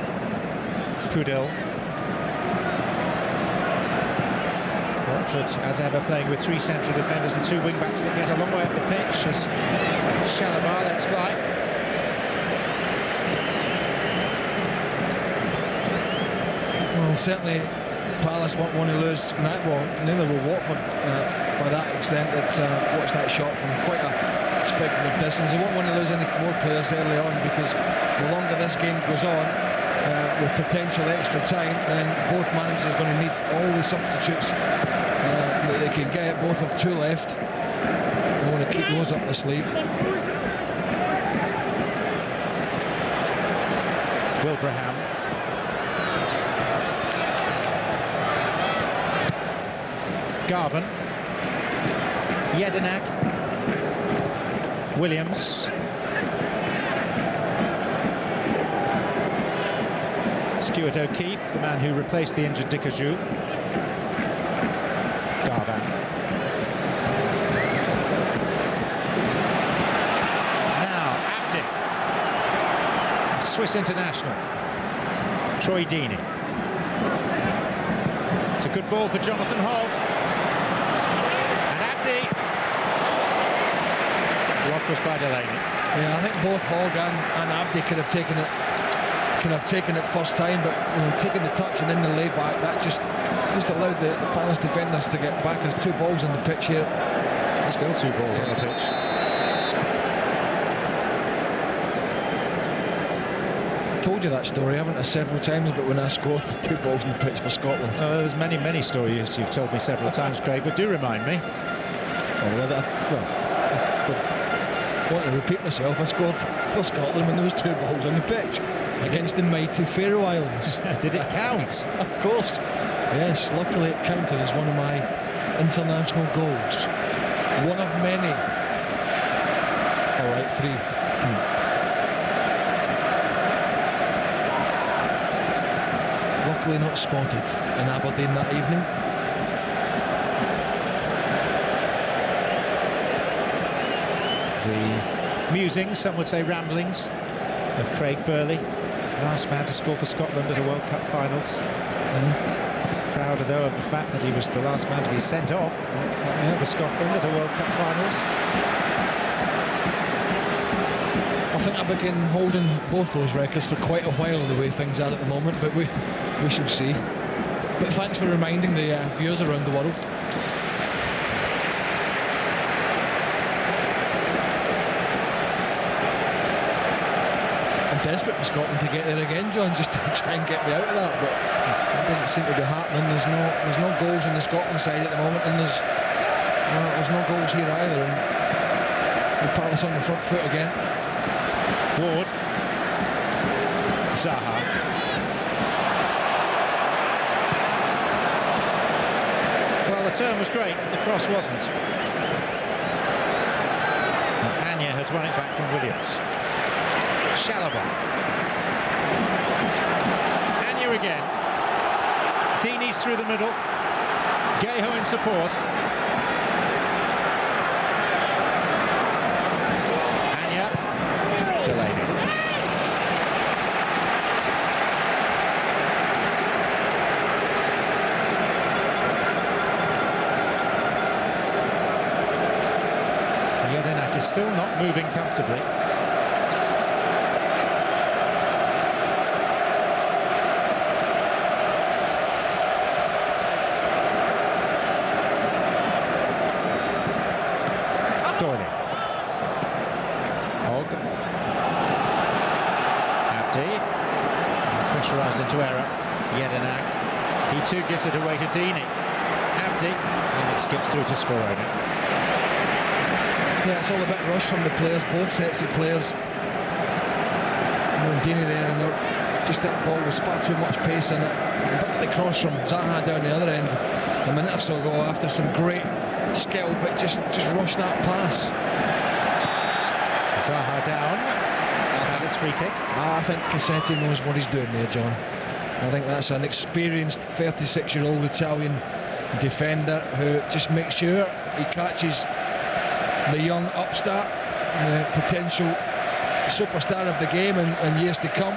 Pudil. Watford, as ever, playing with three central defenders and two wing-backs that get a long way up the pitch as Shalabar lets fly. Well, certainly Palace won't want to lose that. Well, neither will Watford by that extent. It's watch that shot from quite a speculative distance. They won't want to lose any more players early on, because the longer this game goes on, with potential extra time, then both managers are going to need all the substitutes that they can get. Both have two left. They want to keep those up the sleeve. Wilbraham. Garvan. Jedinak. Williams. Stuart O'Keefe, the man who replaced the injured Dikaju. Garvan. Now, Abdi. Swiss international. Troy Deeney. It's a good ball for Jonathan Hogg. And Abdi. Blocked was by Delaney. Yeah, I think both Hogg and Abdi could have taken it first time, but taking the touch and then the lay back, that just allowed the Palace defenders to get back. There's two balls on the pitch here. Still two balls on the pitch. Told you that story, haven't I, several times, but when I scored two balls on the pitch for Scotland. There's many stories you've told me several times, Craig, but do remind me. I want to repeat myself. I scored for Scotland when there was two balls on the pitch against the mighty Faroe Islands. Did it count? Of course. Yes, luckily it counted as one of my international goals. One of many. All right, three. Luckily not spotted in Aberdeen that evening. The musings, some would say ramblings, of Craig Burley, last man to score for Scotland at a World Cup finals. Prouder, though, of the fact that he was the last man to be sent off for Scotland at a World Cup finals. I think I begin holding both those records for quite a while, the way things are at the moment, but we shall see. But thanks for reminding the viewers around the world. Desperate for Scotland to get there again, John, just to try and get me out of that, but it doesn't seem to be happening. There's no goals on the Scotland side at the moment, and there's no goals here either, and the Palace on the front foot again. Ward. Zaha. Well, the turn was great, the cross wasn't. And Anya has won it back from Williams. Shalabar. Anya again. Deeney's through the middle. Geho in support. Anya. Delaney. Jedinak. still not moving comfortably. Doyle. Og. Abdi. Pressurised into error. Jedinak. He too gives it away to Dini. Abdi. And it skips through to Speroni. Yeah, it's all a bit rushed from the players, both sets of players. Dini there, and just that ball was far too much pace in it. But the cross from Zaha down the other end a minute or so ago after some great skill, but just rush that pass. Zaha down. It's free kick. I think Cassetti knows what he's doing there, John. I think that's an experienced 36-year-old Italian defender who just makes sure he catches the young upstart, the potential superstar of the game in years to come.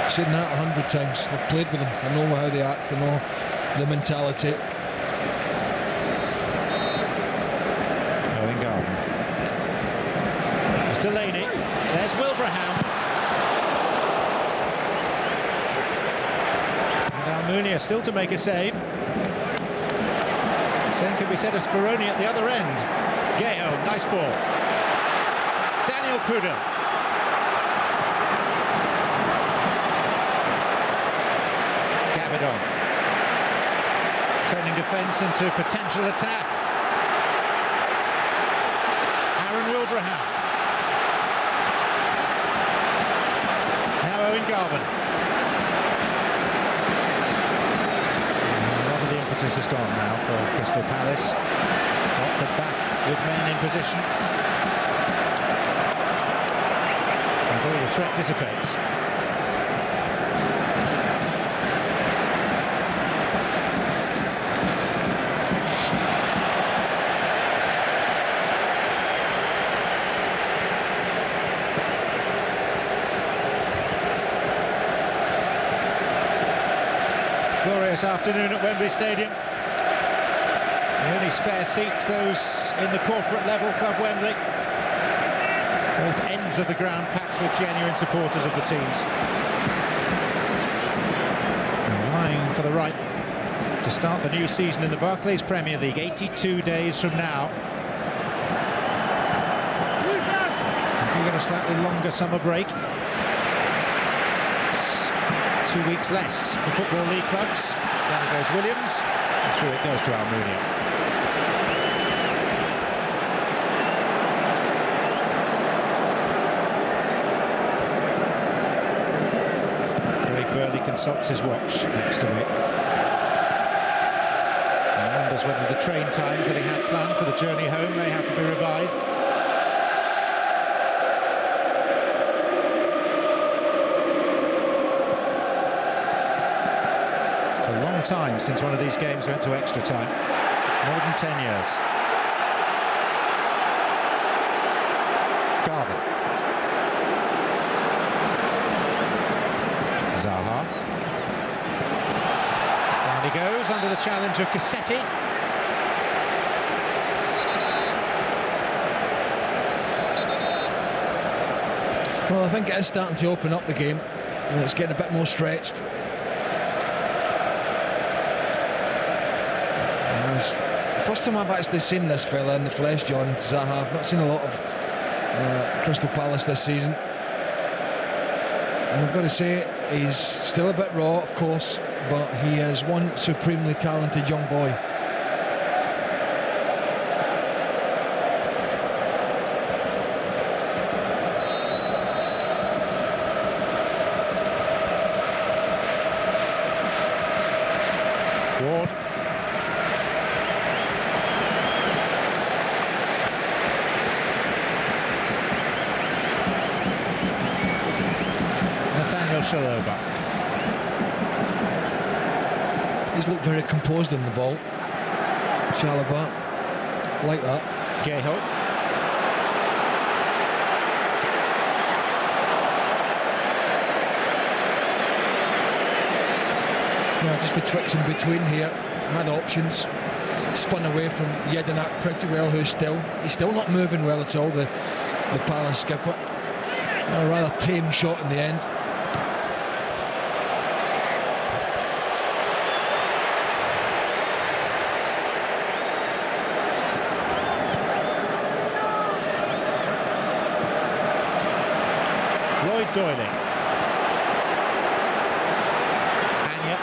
I've seen that 100 times. I've played with them. I know how they act. I know the mentality. Owen Garden. It's Delaney. There's Wilbraham. And Almunia still to make a save. Same can be said of Speroni at the other end. Gayo, nice ball. Daniel Prudhomme. Gabidon. Turning defence into potential attack. Aaron Wilbraham. Now Owen Garvin. Impetus has gone now for Crystal Palace. Watford back with men in position. And all the threat dissipates. Glorious afternoon at Wembley Stadium. The only spare seats, those in the corporate level, Club Wembley. Both ends of the ground packed with genuine supporters of the teams. And vying for the right to start the new season in the Barclays Premier League 82 days from now. If you get a slightly longer summer break, 2 weeks less for Football League clubs. Down goes Williams, and through it goes to Almunia. Craig Burley consults his watch next to it. And wonders whether the train times that he had planned for the journey home may have to be revised. A long time since one of these games went to extra time. More than 10 years. Garvin. Zaha. Down he goes under the challenge of Cassetti. Well, I think it is starting to open up the game. It's getting a bit more stretched. First time I've actually seen this fella in the flesh, John, Zaha. I've not seen a lot of Crystal Palace this season. And I've got to say, he's still a bit raw, of course, but he is one supremely talented young boy. Ward. Shaloba. He's looked very composed in the ball. Shaloba, like that. Gayo. Yeah, just the tricks in between here. Had options. spun away from Jedinak pretty well, he's still not moving well at all, the Palace skipper. A rather tame shot in the end. Doyley. And yet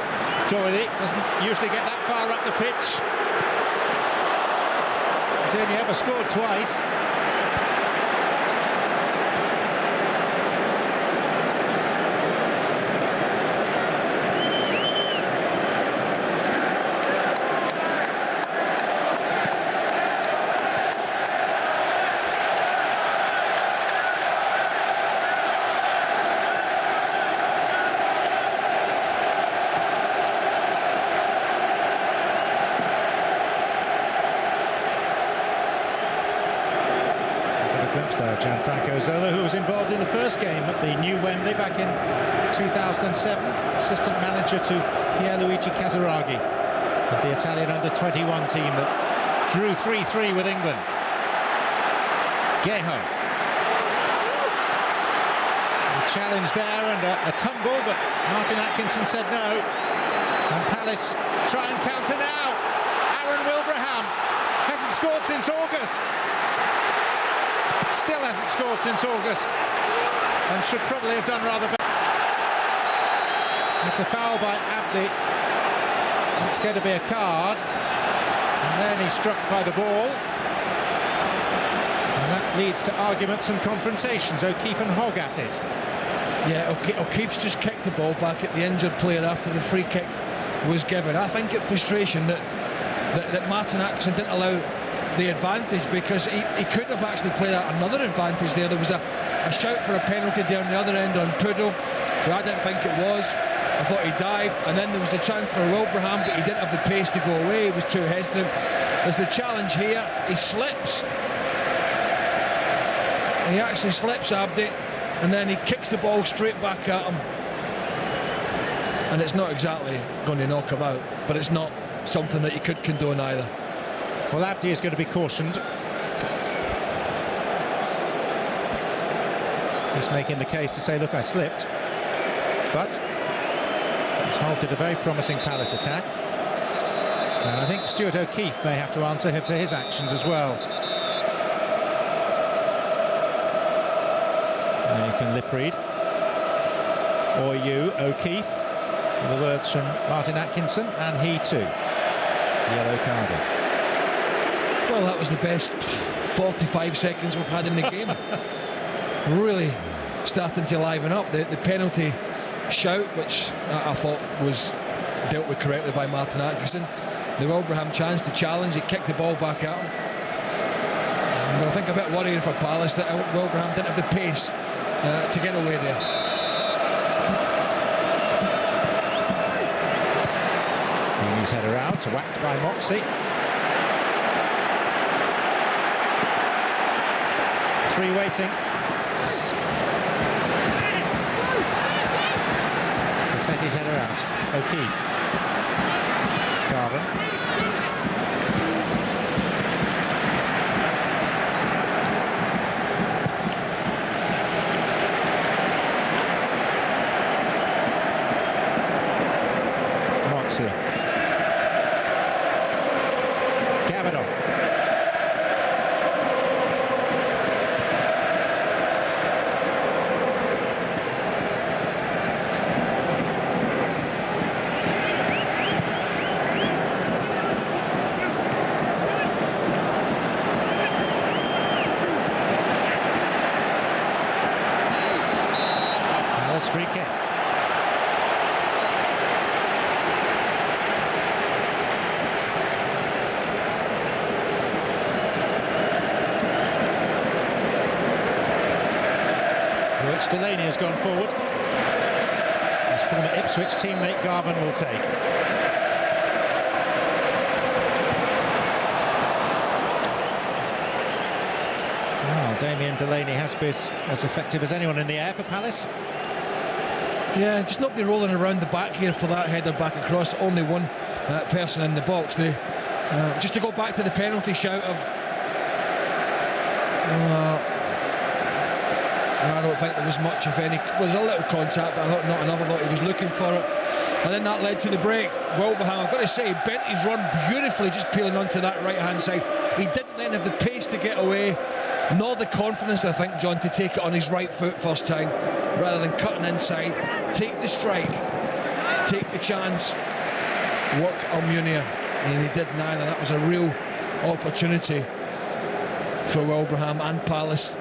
Doyley doesn't usually get that far up the pitch. He's only ever scored twice. There, Gianfranco Zola, who was involved in the first game at the new Wembley back in 2007, assistant manager to Pierluigi Casaraghi of the Italian under-21 team that drew 3-3 with England. Geho. A challenge there and a tumble, but Martin Atkinson said no. And Palace try and counter now. Aaron Wilbraham hasn't scored since August. Still hasn't scored since August and should probably have done rather better. It's a foul by Abdi. It's going to be a card. And then he's struck by the ball. And that leads to arguments and confrontations. O'Keefe and Hogg at it. Yeah, O'Keefe's just kicked the ball back at the injured player after the free kick was given. I think it's frustration that Martin Atkinson didn't allow the advantage, because he could have actually played out another advantage there. There was a shout for a penalty down the other end on Pudo, who I didn't think it was. I thought he dived, and then there was a chance for Wilbraham, but he didn't have the pace to go away. He was too hesitant. There's the challenge here. He slips. He actually slips, Abdi, and then he kicks the ball straight back at him. And it's not exactly going to knock him out, but it's not something that you could condone either. Well, Abdi is going to be cautioned. He's making the case to say, look, I slipped. But it's halted a very promising Palace attack. And I think Stuart O'Keefe may have to answer for his actions as well. Now you can lip read. Or you, O'Keefe. The words from Martin Atkinson, and he too. Yellow carded. Well, that was the best 45 seconds we've had in the game. Really starting to liven up. The penalty shout, which I thought was dealt with correctly by Martin Atkinson. The Wilbraham chance to challenge, he kicked the ball back at him. But I think a bit worrying for Palace that Wilbraham didn't have the pace to get away there. Deeney's header out, whacked by Moxey. 3 waiting. Cassetti's header out. O'Keefe. Garvin. Moxey. Gavadon. Free kick. Brooks Delaney has gone forward. His former Ipswich teammate Garvin will take. Well, Damien Delaney has been as effective as anyone in the air for Palace. Yeah, just nobody rolling around the back here for that header back across. Only one person in the box. The Just to go back to the penalty shout of... I don't think there was much, if any. There was a little contact, but I thought not enough. I thought he was looking for it. And then that led to the break. Wilbraham, I've got to say, he bent his run beautifully, just peeling onto that right-hand side. He didn't then have the pace to get away, nor the confidence, I think, John, to take it on his right foot first time, rather than cutting inside. Take the strike, take the chance, work Almunia. And he did neither. That was a real opportunity for Wilbraham and Palace.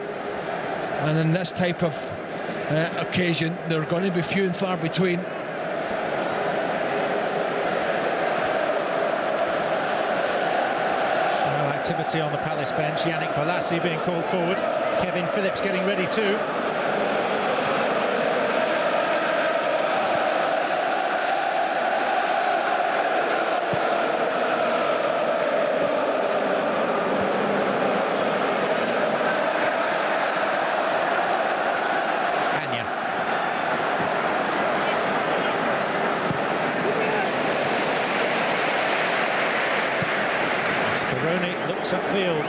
And in this type of occasion, they're going to be few and far between. Well, activity on the Palace bench. Yannick Bolasie being called forward. Kevin Phillips getting ready too. Looks upfield.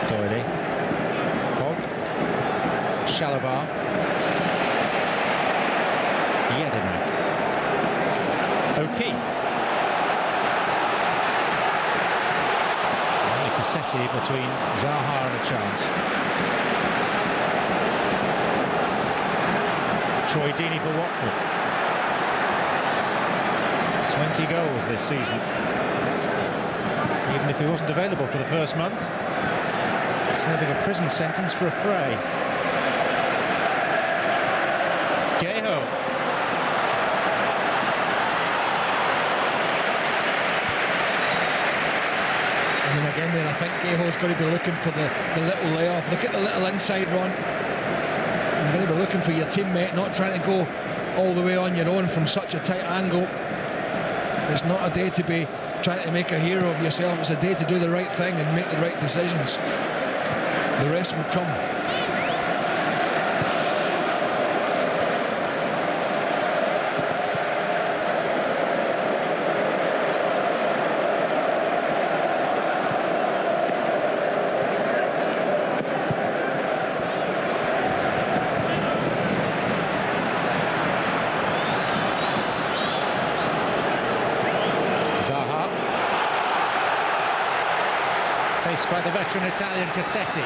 Doyle. Hogg. Shalabar. Jedinak. O'Keefe. Cassetti between Zaha and a chance. Troy Deeney for Watford. 20 goals this season. Even if he wasn't available for the first month, serving a prison sentence for a fray. Geho. And then again there, I think Geho's going to be looking for the little layoff. Look at the little inside run. You're going to be looking for your teammate, not trying to go all the way on your own from such a tight angle. It's not a day to be trying to make a hero of yourself. It's a day to do the right thing and make the right decisions. The rest will come. Zaha, faced by the veteran Italian Cassetti.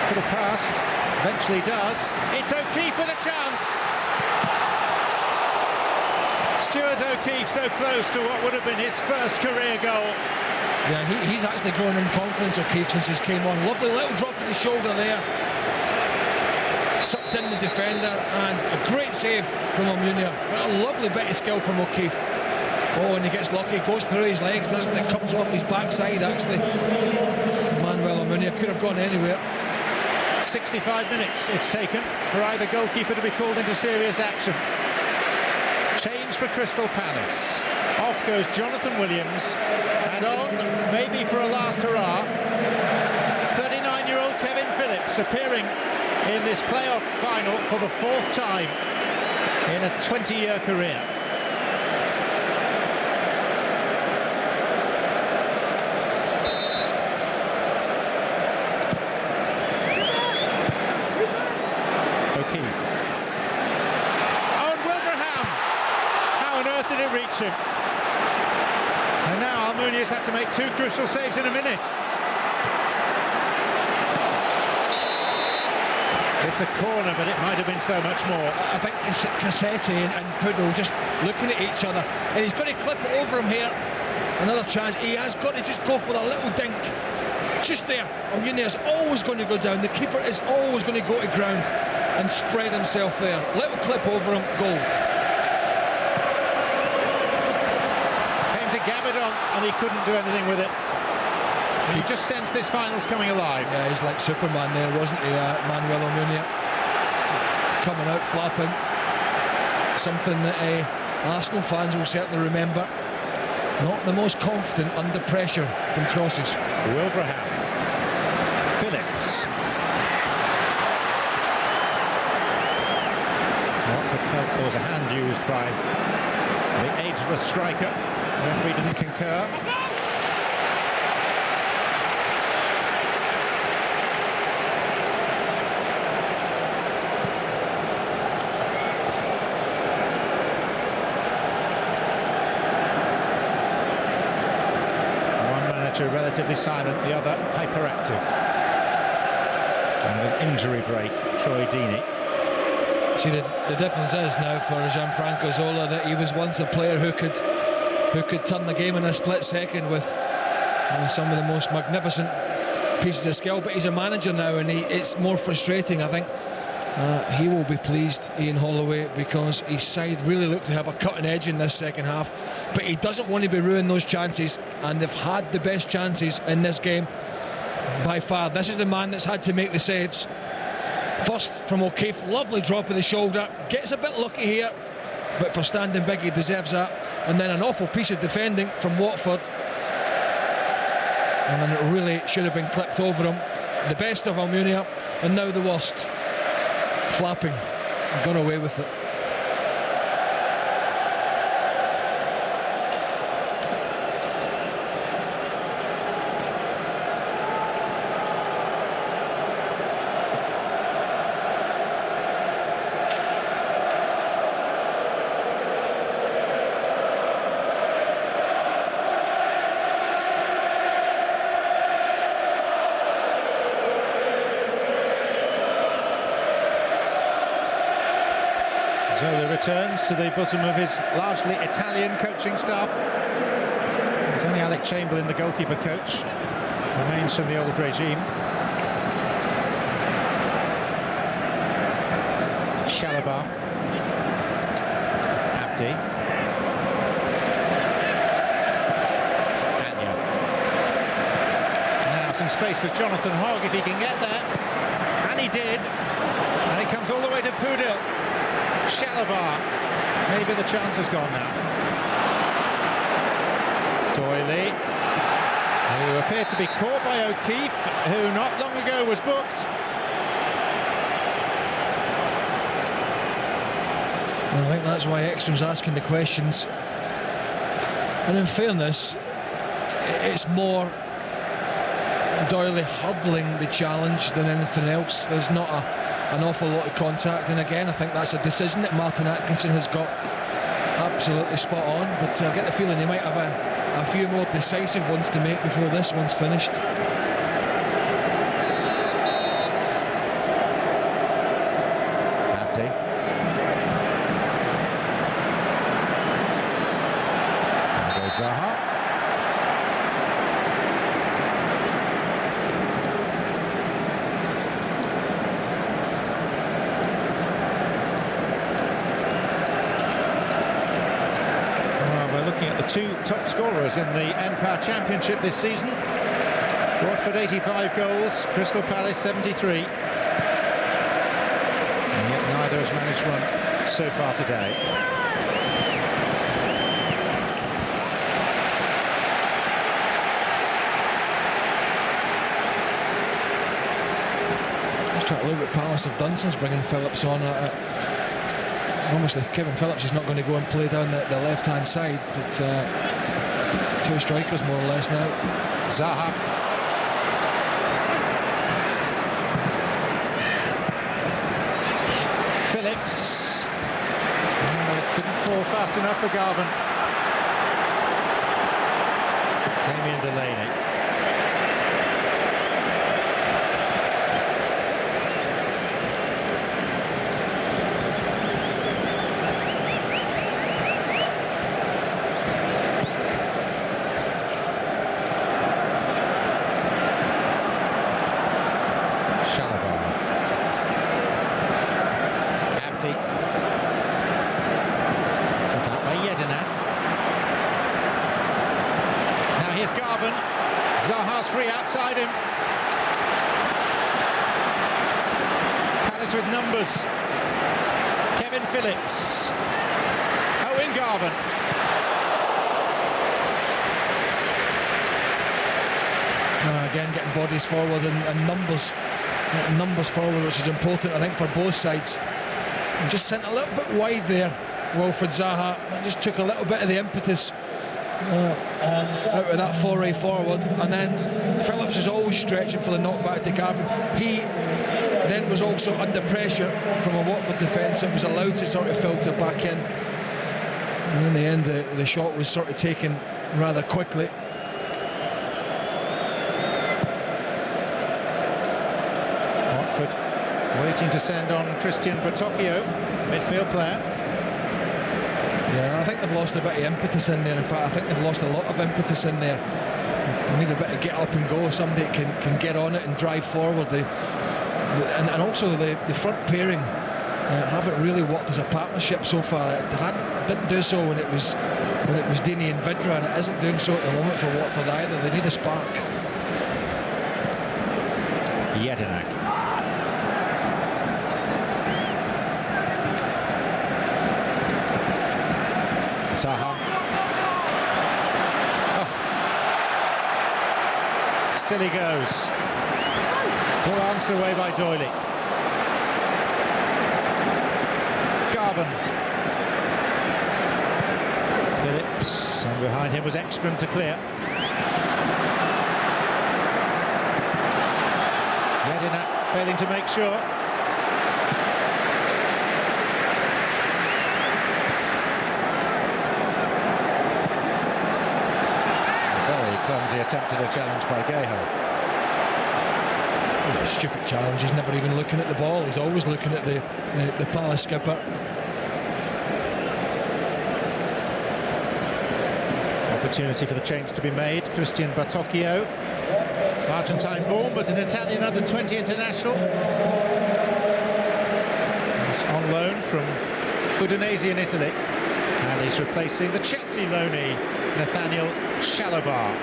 Could have passed, eventually does. It's O'Keefe with a chance. Stuart O'Keefe so close to what would have been his first career goal. Yeah, he's actually grown in confidence, O'Keefe, since he came on. Lovely little drop of the shoulder there. Sucked in the defender, and a great save from Almunia. What a lovely bit of skill from O'Keefe. Oh, and he gets lucky, goes through his legs, doesn't it? Comes off his backside, actually. Manuel Almunia could have gone anywhere. 65 minutes it's taken for either goalkeeper to be called into serious action. Change for Crystal Palace. Off goes Jonathan Williams, and on, maybe for a last hurrah, 39-year-old Kevin Phillips appearing in this playoff final for the fourth time in a 20-year career. O'Keefe. Oh, and Wilbraham! How on earth did it reach him? And now Almunia's had to make two crucial saves in a minute. It's a corner, but it might have been so much more. I think Cassetti and Poodle just looking at each other, and he's got to clip it over him here. Another chance. He has got to just go for a little dink. Just there. Almunia's always going to go down. The keeper is always going to go to ground and spread himself there. Little clip over him, goal. Came to Gabadon, and he couldn't do anything with it. You just sense this final's coming alive. Yeah, he's like Superman there, wasn't he, Manuel Almunia? Coming out flapping. Something that Arsenal fans will certainly remember. Not the most confident under pressure from crosses. Wilbraham. Phillips. There was a hand used by the ageless striker. The referee didn't concur. One manager relatively silent, the other hyperactive. And an injury break, Troy Deeney. See, the difference is now for Gianfranco Zola that he was once a player who could turn the game in a split second with some of the most magnificent pieces of skill, but he's a manager now, and it's more frustrating. I think he will be pleased, Ian Holloway, because his side really looked to have a cutting edge in this second half, but he doesn't want to be ruining those chances, and they've had the best chances in this game by far. This is the man that's had to make the saves. First from O'Keefe, lovely drop of the shoulder, gets a bit lucky here, but for standing big he deserves that. And then an awful piece of defending from Watford, and then it really should have been clipped over him. The best of Almunia, and now the worst. Flapping, got away with it. Zola returns to the bosom of his largely Italian coaching staff. It's only Alec Chamberlain, the goalkeeper coach, remains from the old regime. Shalabar, Abdi, Anya. Now some space for Jonathan Hogg if he can get there, and he did. And he comes all the way to Pudil. Shalabar, maybe the chance has gone now. Doyley, who appeared to be caught by O'Keefe, who not long ago was booked. Well, I think that's why Ekstrom's asking the questions. And in fairness, it's more Doyley hurdling the challenge than anything else. There's not an awful lot of contact, and again I think that's a decision that Martin Atkinson has got absolutely spot on, but I get the feeling he might have a few more decisive ones to make before this one's finished. Abdi. There goes Zaha. Two top scorers in the Empire Championship this season. Watford 85 goals, Crystal Palace 73. And yet neither has managed one so far today. Just trying to look what Palace have done since bringing Phillips on. Obviously Kevin Phillips is not going to go and play down the left-hand side, but two strikers more or less now. Zaha. Phillips. Didn't fall fast enough for Garvin. Damien Delaney. Zaha's free outside him. Palace with numbers. Kevin Phillips. Owen Garvin. Again, getting bodies forward and numbers forward, which is important, I think, for both sides. just sent a little bit wide there, Wilfried Zaha. Just took a little bit of the impetus out of that foray forward, and then Phillips is always stretching for the knockback to Garvin. He then was also under pressure from a Watford defence that was allowed to sort of filter back in, and in the end the shot was sort of taken rather quickly. Watford waiting to send on Christian Bertocchio, midfield player. Yeah, I think they've lost a bit of impetus in there. In fact, I think they've lost a lot of impetus in there. They need a bit of get up and go. Somebody can get on it and drive forward. And also the front pairing haven't really worked as a partnership so far. It didn't do so when it was Deeney and Vidra, and it isn't doing so at the moment for Watford either. They need a spark. Jedinak. Zaha. Oh. Still he goes. Glanced away by Doyley. Garvin. Phillips, and behind him was Ekström to clear. Jedinak failing to make sure. Clumsy attempt at a challenge by Gayho. A stupid challenge. He's never even looking at the ball. He's always looking at the Palace skipper. Opportunity for the change to be made. Christian Bertocchio, Argentine born but an Italian under-20 international. He's on loan from Udinese in Italy, and he's replacing the Chelsea loanee Nathaniel Shalabar.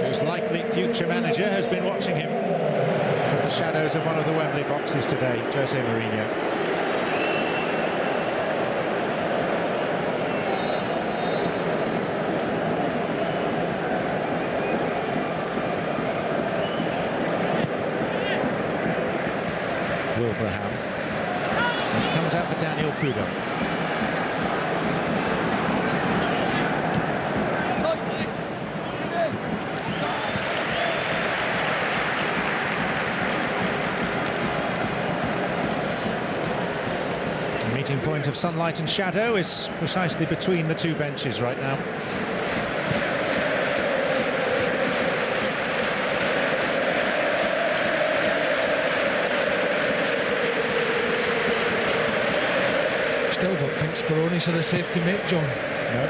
Whose likely future manager has been watching him from the shadows of one of the Wembley boxes today, Jose Mourinho. Wilbraham. It comes out for Daniel Kudo. The meeting point of sunlight and shadow is precisely between the two benches right now. Still don't think Speroni's had a save to make, John. No.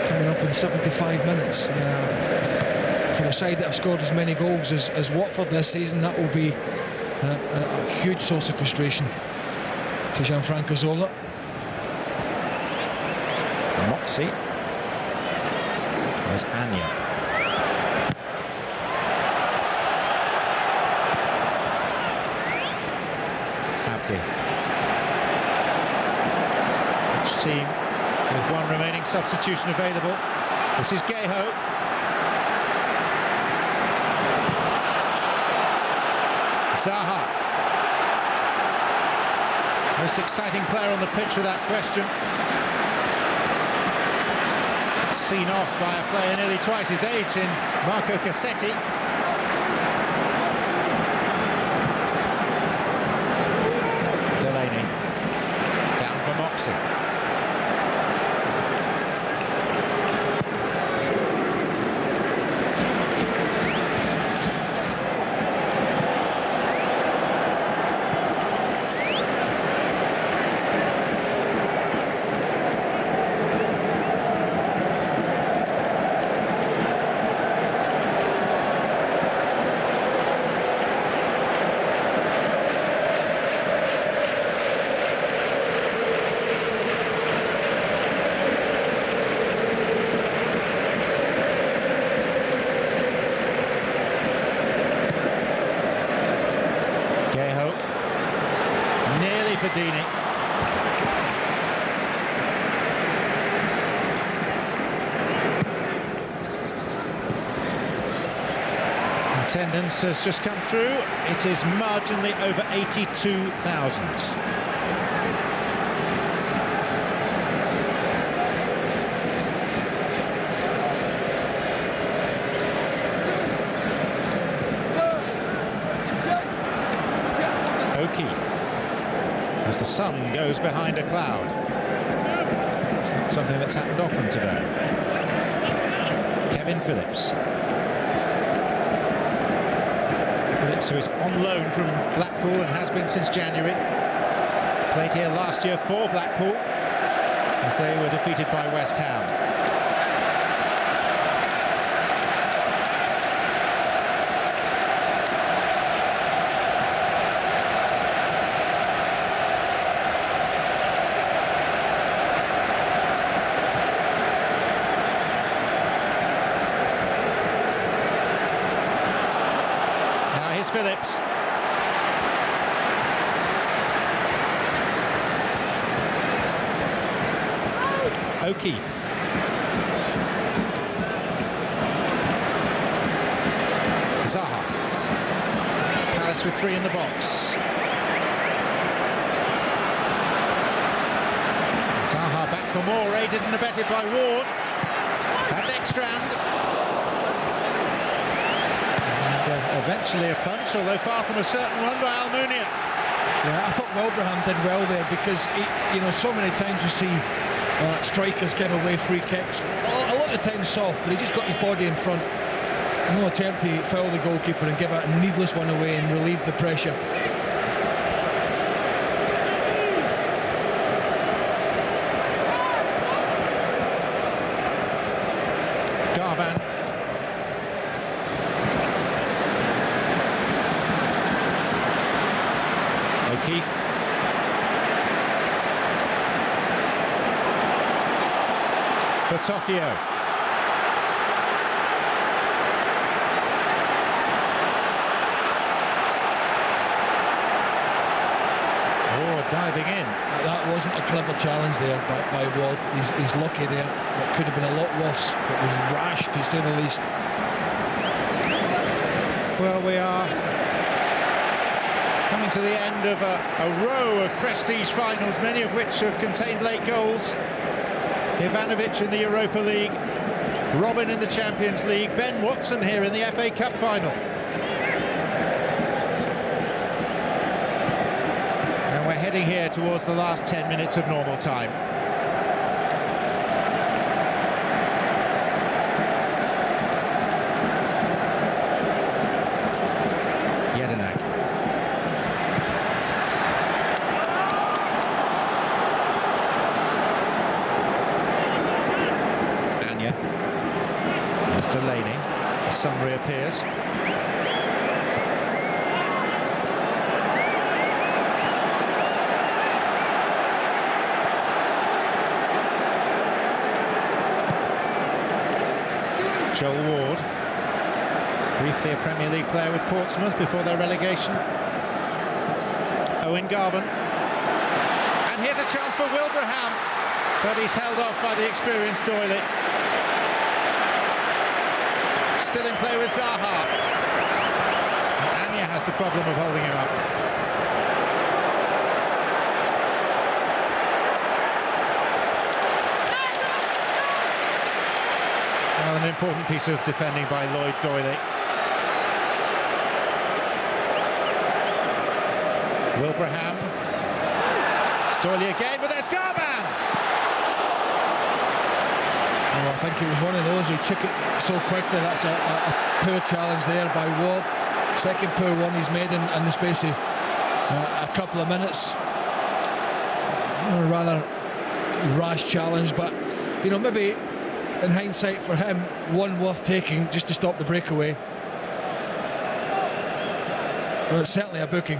Coming up in 75 minutes. For a side that have scored as many goals as Watford this season, that will be a huge source of frustration to Gianfranco Zola. Moxie. There's Anya. Abdi. Team with one remaining substitution available. This is Gayho. Zaha. Most exciting player on the pitch without question. Seen off by a player nearly twice his age in Marco Cassetti. Delaney. Down for Moxie. for Deeney. Attendance has just come through. It is marginally over 82,000. As the sun goes behind a cloud. It's not something that's happened often today. Kevin Phillips. Phillips, who is on loan from Blackpool and has been since January. Played here last year for Blackpool as they were defeated by West Ham. Phillips. O'Keefe. Zaha. Palace with 3 in the box. Zaha back for more, aided and abetted by Ward. That's Ekstrand. Eventually a punch, although far from a certain one by Almunia. Yeah, I thought Wilbraham did well there because, so many times you see strikers give away free kicks. A lot of times soft, but he just got his body in front. No attempt to foul the goalkeeper and give a needless one away and relieve the pressure. Garvan. O'Keefe. For Tokyo. Diving in. That wasn't a clever challenge there by Ward. He's lucky there. It could have been a lot worse. It was rash, to say the least. Well, we are coming to the end of a row of prestige finals, many of which have contained late goals. Ivanovic in the Europa League, Robin in the Champions League, Ben Watson here in the FA Cup final. And we're heading here towards the last 10 minutes of normal time. Delaney, as the sun reappears. Joel Ward, briefly a Premier League player with Portsmouth before their relegation. Owen Garvan. And here's a chance for Wilbraham, but he's held off by the experienced Doyley. Still in play with Zaha. And Anya has the problem of holding him up. Well, an important piece of defending by Lloyd Doyley. Wilbraham. It's Doyley again, but there's Garvan! I think it was one of those who took it so quickly. That's a poor challenge there by Ward. Second poor one he's made in the space of a couple of minutes. A rather rash challenge, but maybe in hindsight for him, one worth taking just to stop the breakaway. Well, it's certainly a booking.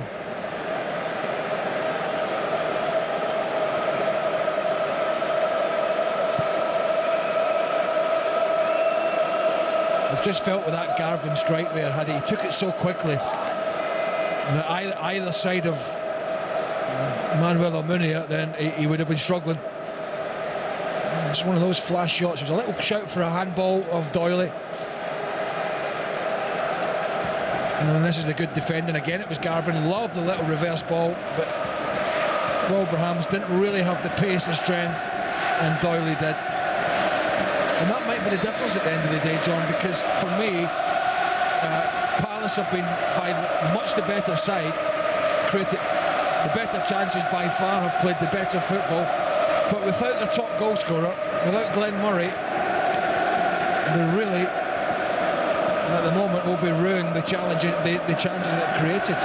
I've just felt with that Garvan strike there, he took it so quickly that either side of Manuel Almunia, then he would have been struggling. It's one of those flash shots. There's a little shout for a handball of Doyley. And this is the good defending. Again, it was Garvin. Loved the little reverse ball, but Wolverhampton didn't really have the pace and strength, and Doyley did. And that might be the difference at the end of the day, John, because for me, Palace have been by much the better side, created the better chances by far, have played the better football, but without the top goal scorer, without Glenn Murray, they really, at the moment, will be ruining the challenges, the chances that created.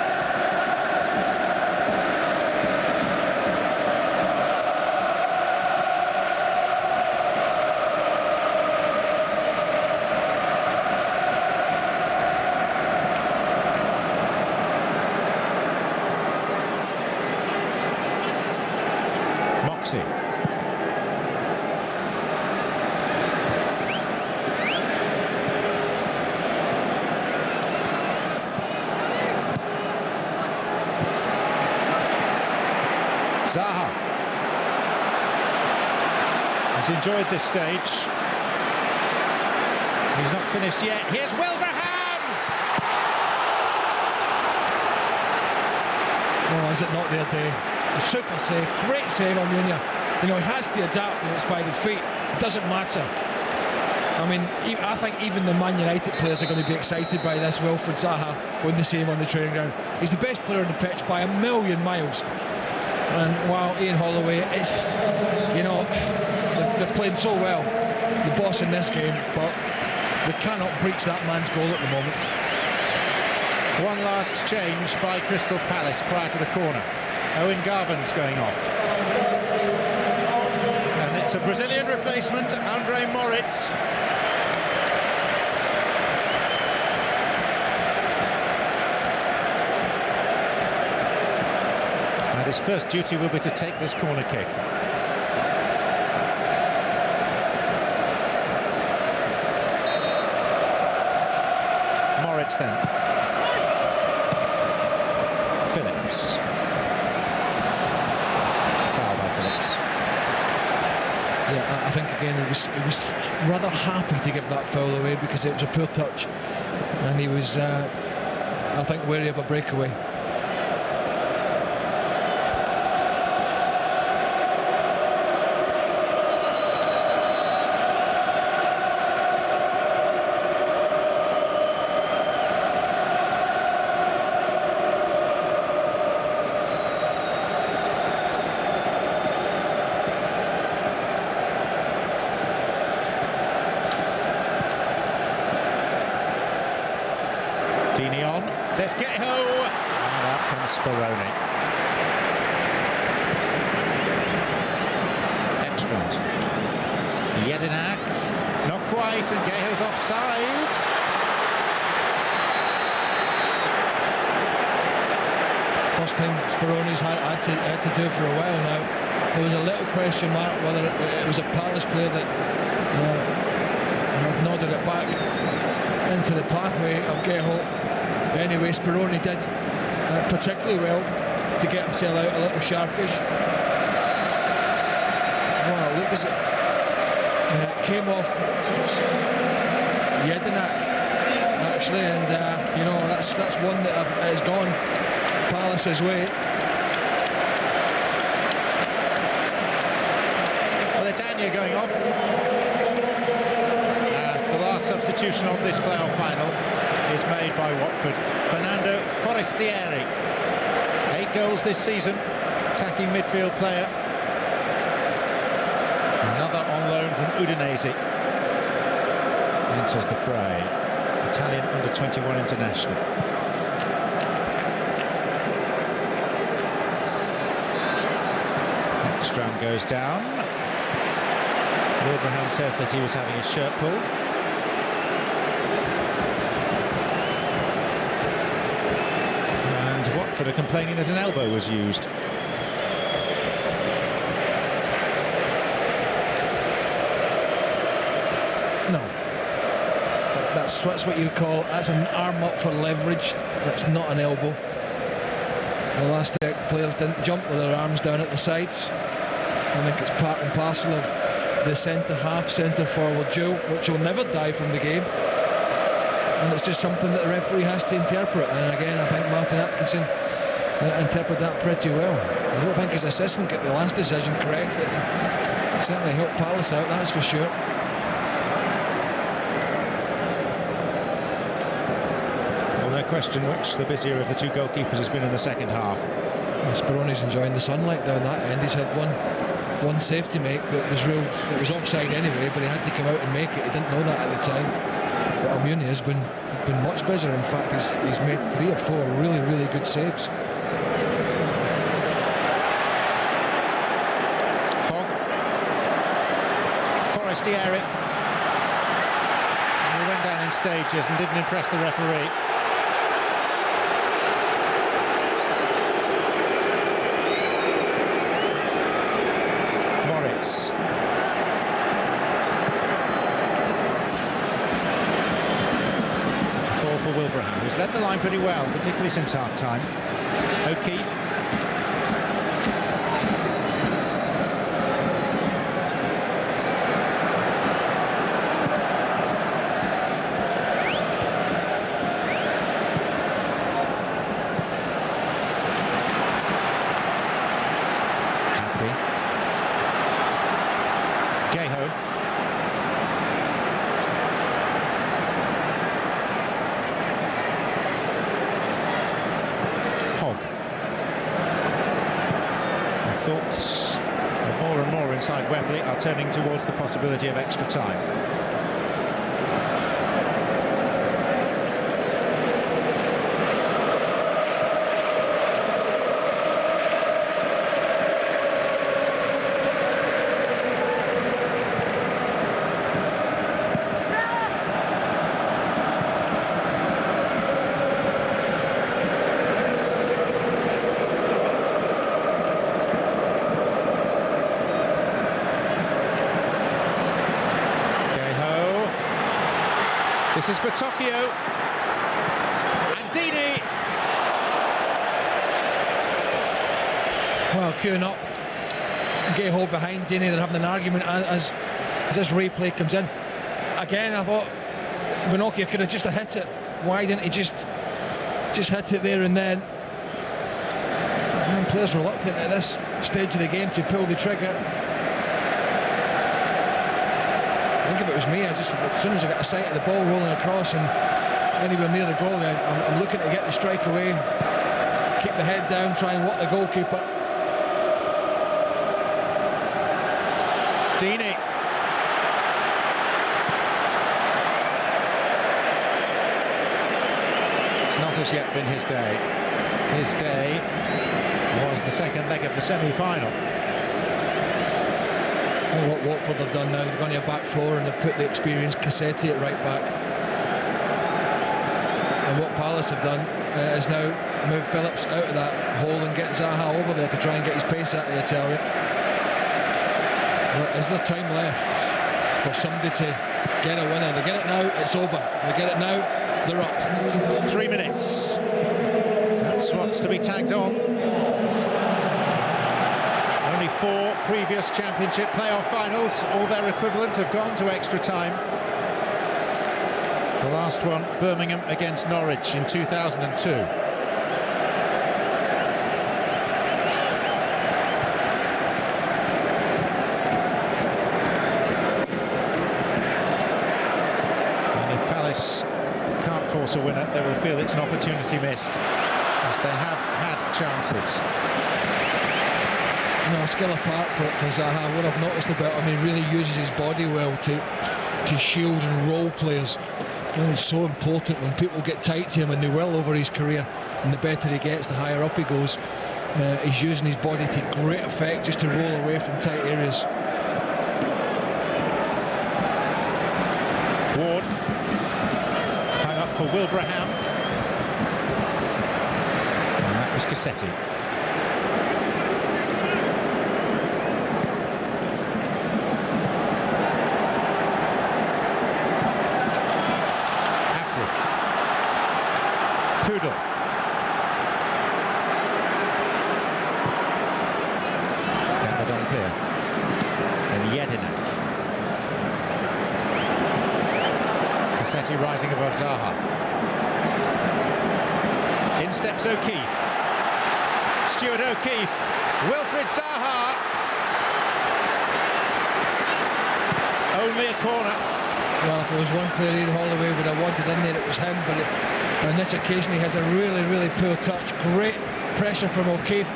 Zaha has enjoyed this stage. He's not finished yet. Here's Wilbraham! Oh, is it not their day? A super save, great save on Munya. You know, he has to adapt and it's by the feet. It doesn't matter. I mean, I think even the Man United players are going to be excited by this. Wilfred Zaha when they see him on the training ground. He's the best player on the pitch by a million miles. And while Ian Holloway is, you know, they've played so well, the boss in this game, but they cannot breach that man's goal at the moment. One last change by Crystal Palace prior to the corner. Owen Garvin's going off. And it's a Brazilian replacement, Andre Moritz. And his first duty will be to take this corner kick. Moritz then. Phillips. Foul by Phillips. Yeah, I think again he was rather happy to give that foul away because it was a poor touch, and he was, I think, wary of a breakaway. Let's get ho! And out comes Speroni. Ekstrand. Jedinak. Not quite, and Geho's offside. First thing Speroni's had to do for a while now. There was a little question mark whether it was a Palace player that nodded it back into the pathway of Geho. Anyway, Speroni did particularly well to get himself out a little sharpish. Wow, look as it came off Jedinak actually, and you know, that's one that has gone Palace's way. Well, it's Anya going off as the last substitution of this playoff final is made by Watford. Fernando Forestieri, 8 goals this season, attacking midfield player. Another on loan from Udinese enters the fray. Italian under-21 international. Ekstrand goes down. Wilbraham says that he was having his shirt pulled. Watford are complaining that an elbow was used. No. That's what you call, that's an arm up for leverage. That's not an elbow. The last players didn't jump with their arms down at the sides. I think it's part and parcel of the centre-half, centre-forward duel, which will never die from the game. and it's just something that the referee has to interpret. And again, I think Martin Atkinson interpreted that pretty well. I don't think his assistant got the last decision correct. It certainly helped Palace out, that's for sure. Well, no question which the busier of the two goalkeepers has been in the second half. Speroni's enjoying the sunlight down that end. He's had one save to make that was offside anyway, but he had to come out and make it. He didn't know that at the time. But Almunia has been much busier. In fact, he's made 3 or 4 really, really good saves. Hogg. Forestieri. He went down in stages and didn't impress the referee. For Wilbraham, who's led the line pretty well, particularly since half-time. O'Keefe. Abdi. Gayho. Thoughts more and more inside Wembley are turning towards the possibility of extra time. This is Batocchio and Dini. Well, queuing up, Gayho behind Dini. They're having an argument as this replay comes in. Again, I thought Batocchio could have just hit it. Why didn't he just hit it there and then? And players reluctant at this stage of the game to pull the trigger. I think if it was me, as soon as I got a sight of the ball rolling across and anywhere near the goal, I'm looking to get the strike away, keep the head down, try and walk the goalkeeper. Dini. It's not as yet been his day. His day was the second leg of the semi-final. What Watford have done now, they've gone to a back 4 and they've put the experienced Cassetti at right back. And what Palace have done is now move Phillips out of that hole and get Zaha over there to try and get his pace out of the Italian. Well, is there time left for somebody to get a winner? They get it now, it's over. They get it now, they're up. 3 minutes. That's what's to be tagged on. Only 4 previous Championship playoff finals, all their equivalent, have gone to extra time. The last one, Birmingham against Norwich in 2002. And if Palace can't force a winner, they will feel it's an opportunity missed, as they have had chances. No, skill apart for Zaha. What I've noticed about him, he really uses his body well to shield and roll players. And it's so important when people get tight to him, and they will over his career, and the better he gets, the higher up he goes. He's using his body to great effect just to roll away from tight areas. Ward hung up for Wilbraham, and that was Cassetti. Poodle. Gambadon clear. And Jedinak. Cassetti rising above Zaha. In steps O'Keefe. Stuart O'Keefe. Wilfried Zaha. Only a corner. Well, if there was one player Ian Holloway would have wanted in there, it was him, but on this occasion he has a really poor touch. Great pressure from O'Keefe.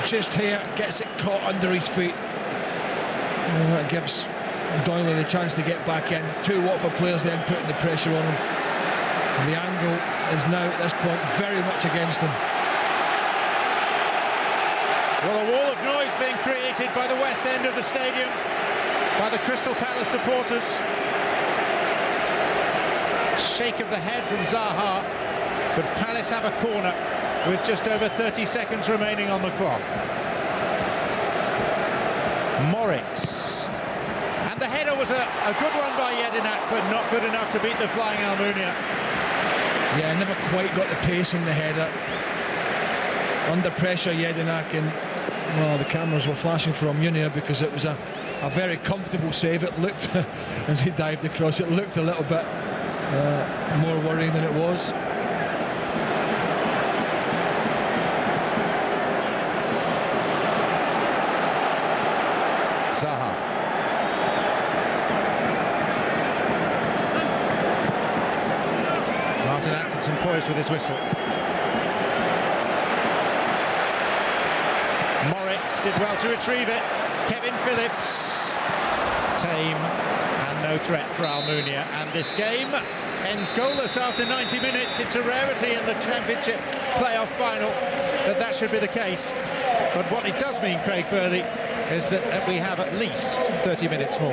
Just here, gets it caught under his feet. And that gives Doyley the chance to get back in. Two Watford players then putting the pressure on him. And the angle is now at this point very much against him. Well, a wall of noise being created by the west end of the stadium, by the Crystal Palace supporters. Shake of the head from Zaha, but Palace have a corner with just over 30 seconds remaining on the clock. Moritz. And the header was a good one by Jedinak, but not good enough to beat the flying Almunia. Yeah, never quite got the pace in the header. Under pressure, Jedinak, and well, the cameras were flashing for Almunia because it was a very comfortable save. It looked, as he dived across, it looked a little bit more worrying than it was. Zaha. Martin Atkinson poised with his whistle. Moritz did well to retrieve it. Kevin Phillips. Tame and no threat for Almunia. And this game ends goalless after 90 minutes. It's a rarity in the Championship playoff final that should be the case. But what it does mean, Craig Burley, is that we have at least 30 minutes more.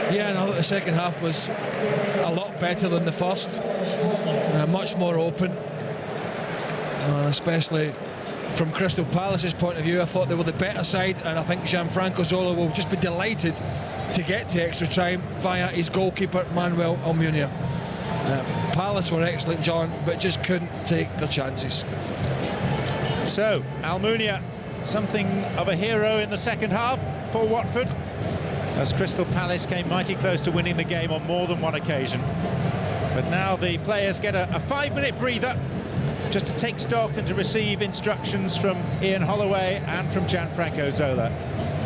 Yeah, and I thought the second half was a lot better than the first. Much more open. Especially from Crystal Palace's point of view, I thought they were the better side, and I think Gianfranco Zola will just be delighted to get to extra time via his goalkeeper, Manuel Almunia. Palace were excellent, John, but just couldn't take their chances. So, Almunia, something of a hero in the second half for Watford, as Crystal Palace came mighty close to winning the game on more than one occasion. But now the players get a 5-minute breather just to take stock and to receive instructions from Ian Holloway and from Gianfranco Zola.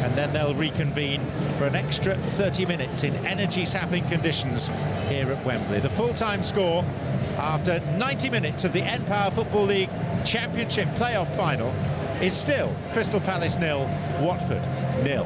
And then they'll reconvene for an extra 30 minutes in energy-sapping conditions here at Wembley. The full-time score after 90 minutes of the npower Football League Championship playoff final is still Crystal Palace 0, Watford 0.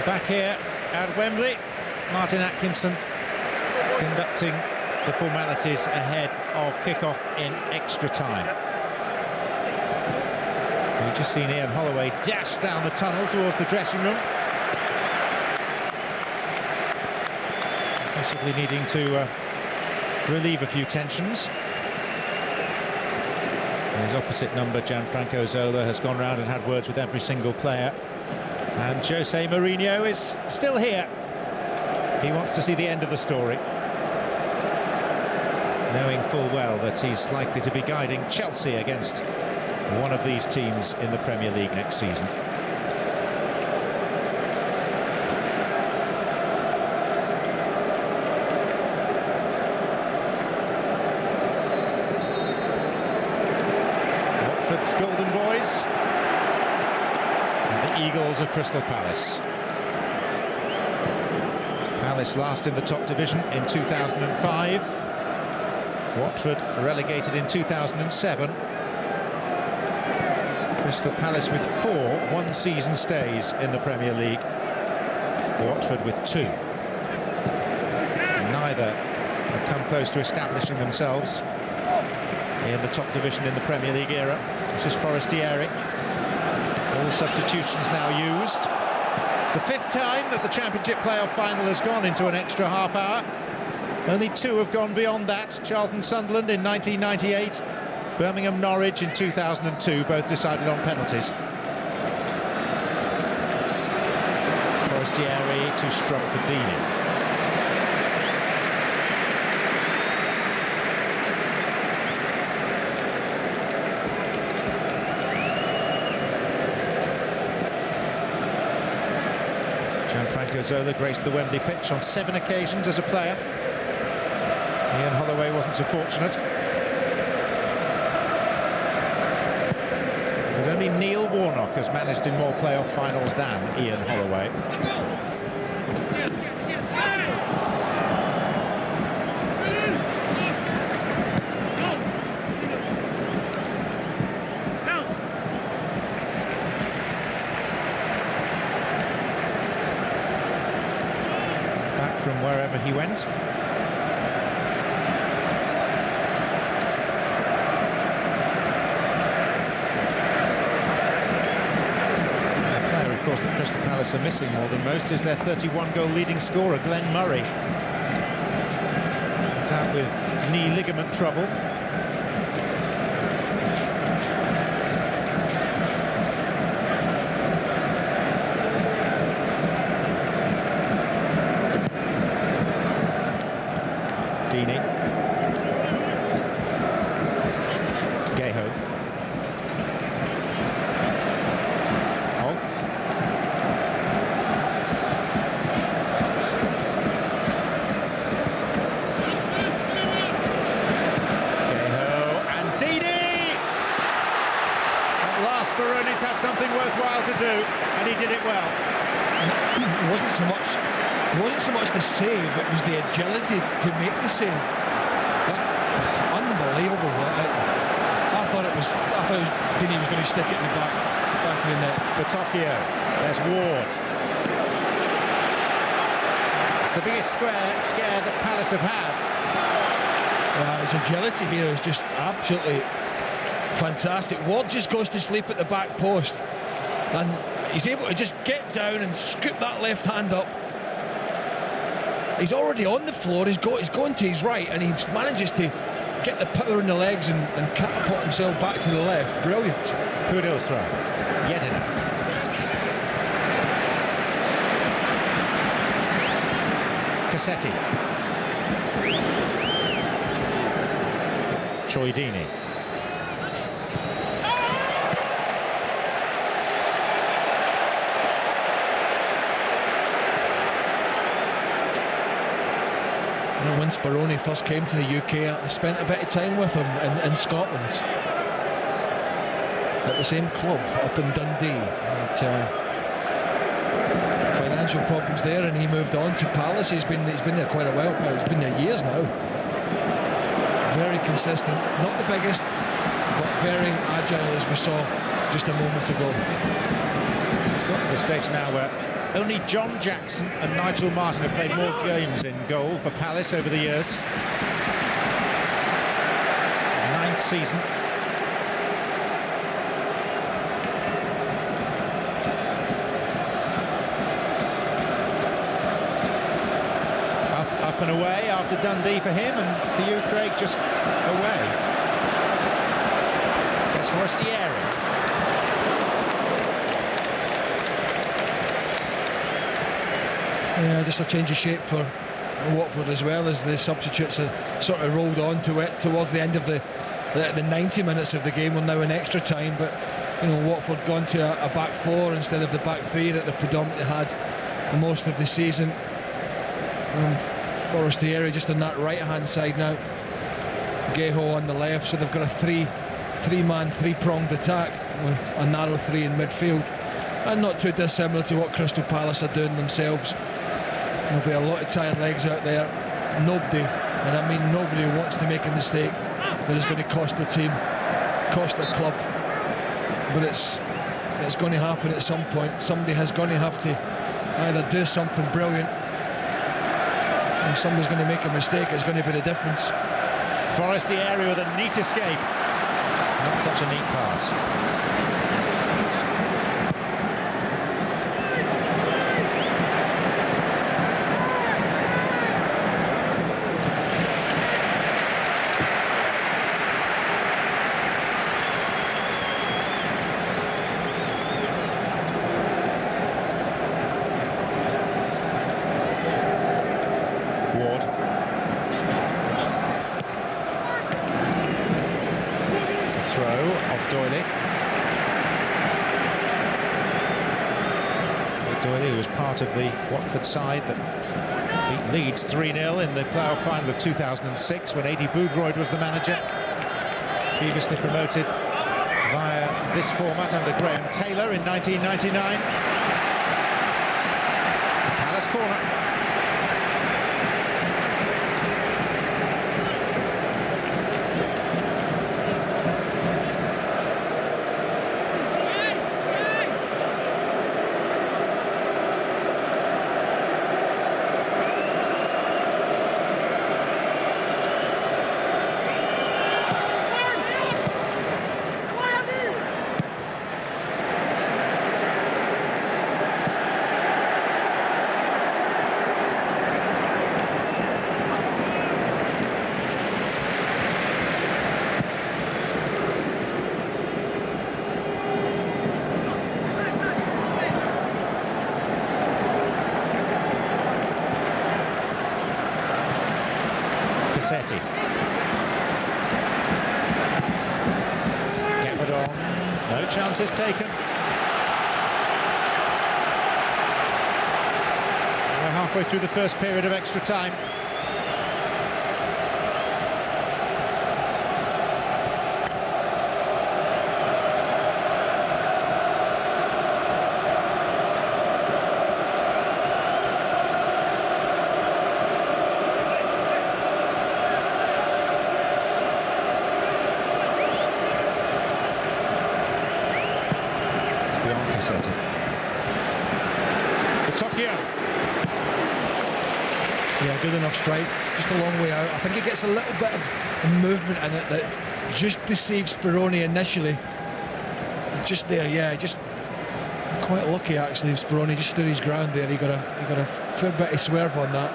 Back here at Wembley, Martin Atkinson conducting the formalities ahead of kick-off in extra time. We've just seen Ian Holloway dash down the tunnel towards the dressing room, possibly needing to relieve a few tensions. His opposite number, Gianfranco Zola, has gone round and had words with every single player. And Jose Mourinho is still here. He wants to see the end of the story, knowing full well that he's likely to be guiding Chelsea against one of these teams in the Premier League next season. Watford's Golden Boys and the Eagles of Crystal Palace. Palace last in the top division in 2005. Watford relegated in 2007. Crystal Palace with 4 one-season stays in the Premier League. Watford with 2. Neither have come close to establishing themselves in the top division in the Premier League era. This is Forestieri. All substitutions now used. The 5th time that the Championship playoff final has gone into an extra half hour. Only 2 have gone beyond that. Charlton-Sunderland in 1998, Birmingham-Norwich in 2002, both decided on penalties. Forestieri to Strumpedini. Gianfranco Zola graced the Wembley pitch on 7 occasions as a player. Ian Holloway wasn't so fortunate. But only Neil Warnock has managed in more playoff finals than Ian Holloway. Back from wherever he went. Of course, that Crystal Palace are missing more than most is their 31-goal leading scorer, Glenn Murray. He's out with knee ligament trouble. Deeney. Gayho. Baroni's had something worthwhile to do, and he did it well. It wasn't so much the save; it was the agility to make the save. Unbelievable! I thought Deeney was going to stick it in the back of the net. Batocchio, there's Ward. It's the biggest scare that Palace have had. His agility here is just absolutely fantastic. Ward just goes to sleep at the back post, and he's able to just get down and scoop that left hand up. He's already on the floor, he's going to his right, and he manages to get the power in the legs and catapult himself back to the left. Brilliant. Kudos throw. Jedina. Cassetti. Troy Deeney. When Speroni first came to the UK, I spent a bit of time with him in Scotland at the same club up in Dundee. Financial problems there, and he moved on to Palace. He's been there quite a while. Well, he's been there years now. Very consistent, not the biggest, but very agile, as we saw just a moment ago. It's got to the stage now where Only John Jackson and Nigel Martin have played more games in goal for Palace over the years. 9th season. Up and away after Dundee for him, and for you, Craig, just away. That's Forestieri. Yeah, just a change of shape for Watford, as well as the substitutes sort of rolled on to it towards the end of the 90 minutes of the game. We're now in extra time, but you know, Watford gone to a back four instead of the back three that they predominantly had most of the season. Forestieri just on that right hand side now, Geho on the left, so they've got a three-man, three-pronged attack with a narrow three in midfield, and not too dissimilar to what Crystal Palace are doing themselves. There'll be a lot of tired legs out there. Nobody, and I mean nobody, wants to make a mistake that is going to cost the team, cost the club, but it's going to happen at some point. Somebody has going to have to either do something brilliant, and somebody's going to make a mistake. It's going to be the difference. Forestieri with a neat escape. Not such a neat pass. Who was part of the Watford side that beat Leeds 3-0 in the playoff final of 2006 when Adi Boothroyd was the manager, previously promoted via this format under Graham Taylor in 1999. It's a Palace corner. Gepard on, no chances taken. We're halfway through the first period of extra time. Yeah, good enough strike, just a long way out. I think he gets a little bit of movement in it that just deceives Speroni initially. Just there, yeah, just quite lucky actually. Speroni just stood his ground there. He got a fair bit of swerve on that.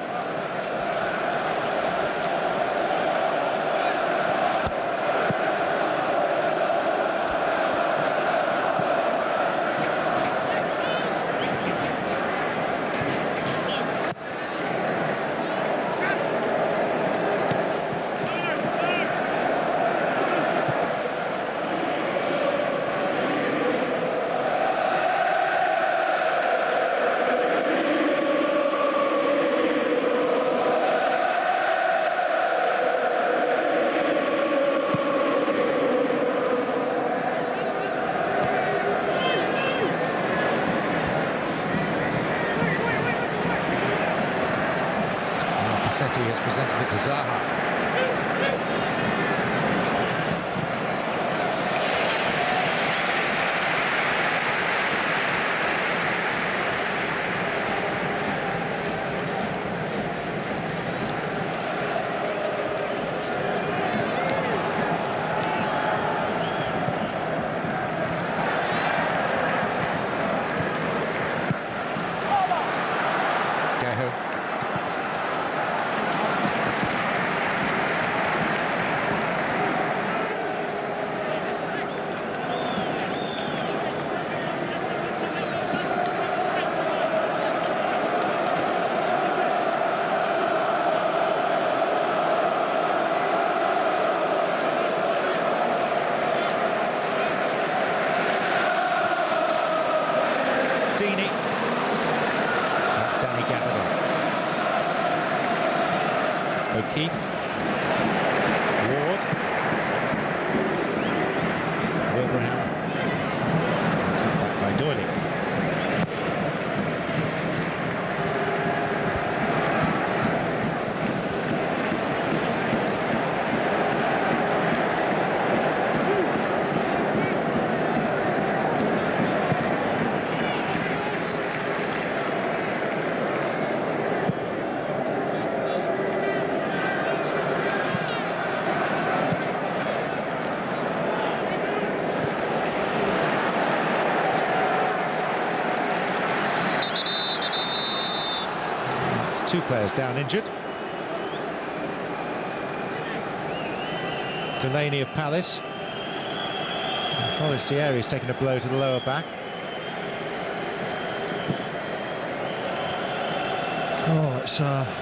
He has presented it to Zaha. Deeney. That's Danny Gavin. O'Keefe. Ward. Wilbraham. Taken back by Doyley. Two players down injured. Delaney of Palace. Forestieri's taken a blow to the lower back. Oh, it's well,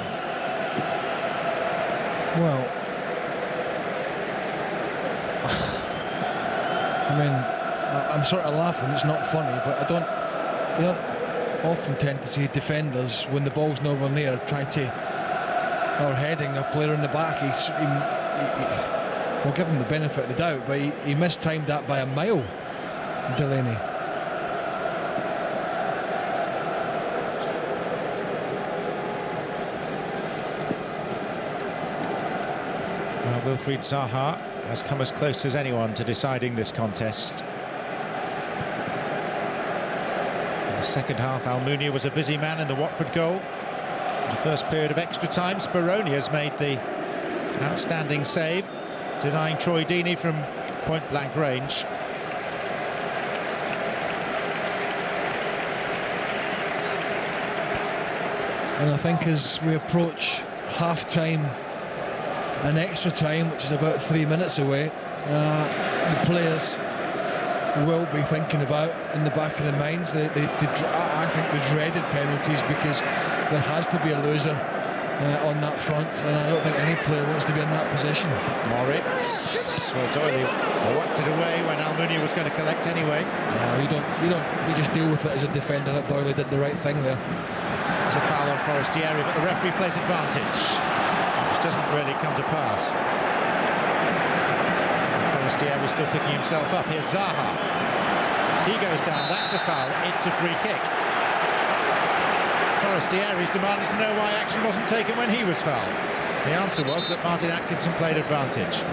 I mean, I'm sort of laughing. It's not funny, but I don't often tend to see defenders, when the ball's nowhere near, trying to, or heading a player in the back. We'll give him the benefit of the doubt, but he mistimed that by a mile, Delaney. Well, Wilfried Zaha has come as close as anyone to deciding this contest. The second half, Almunia was a busy man in the Watford goal. In the first period of extra time, Speroni has made the outstanding save, denying Troy Deeney from point-blank range. And I think as we approach half-time and extra time, which is about 3 minutes away, the players will be thinking about in the back of their minds. I think the dreaded penalties, because there has to be a loser on that front, and I don't think any player wants to be in that position. Moritz. Well, Doyley whacked it away when Almunia was going to collect anyway. You just deal with it as a defender. That Doyley did the right thing there. It's a foul on Forestieri, but the referee plays advantage, which doesn't really come to pass. Forestieri still picking himself up. Here's Zaha. He goes down. That's a foul. It's a free kick. Forestieri's demanded to know why action wasn't taken when he was fouled. The answer was that Martin Atkinson played advantage.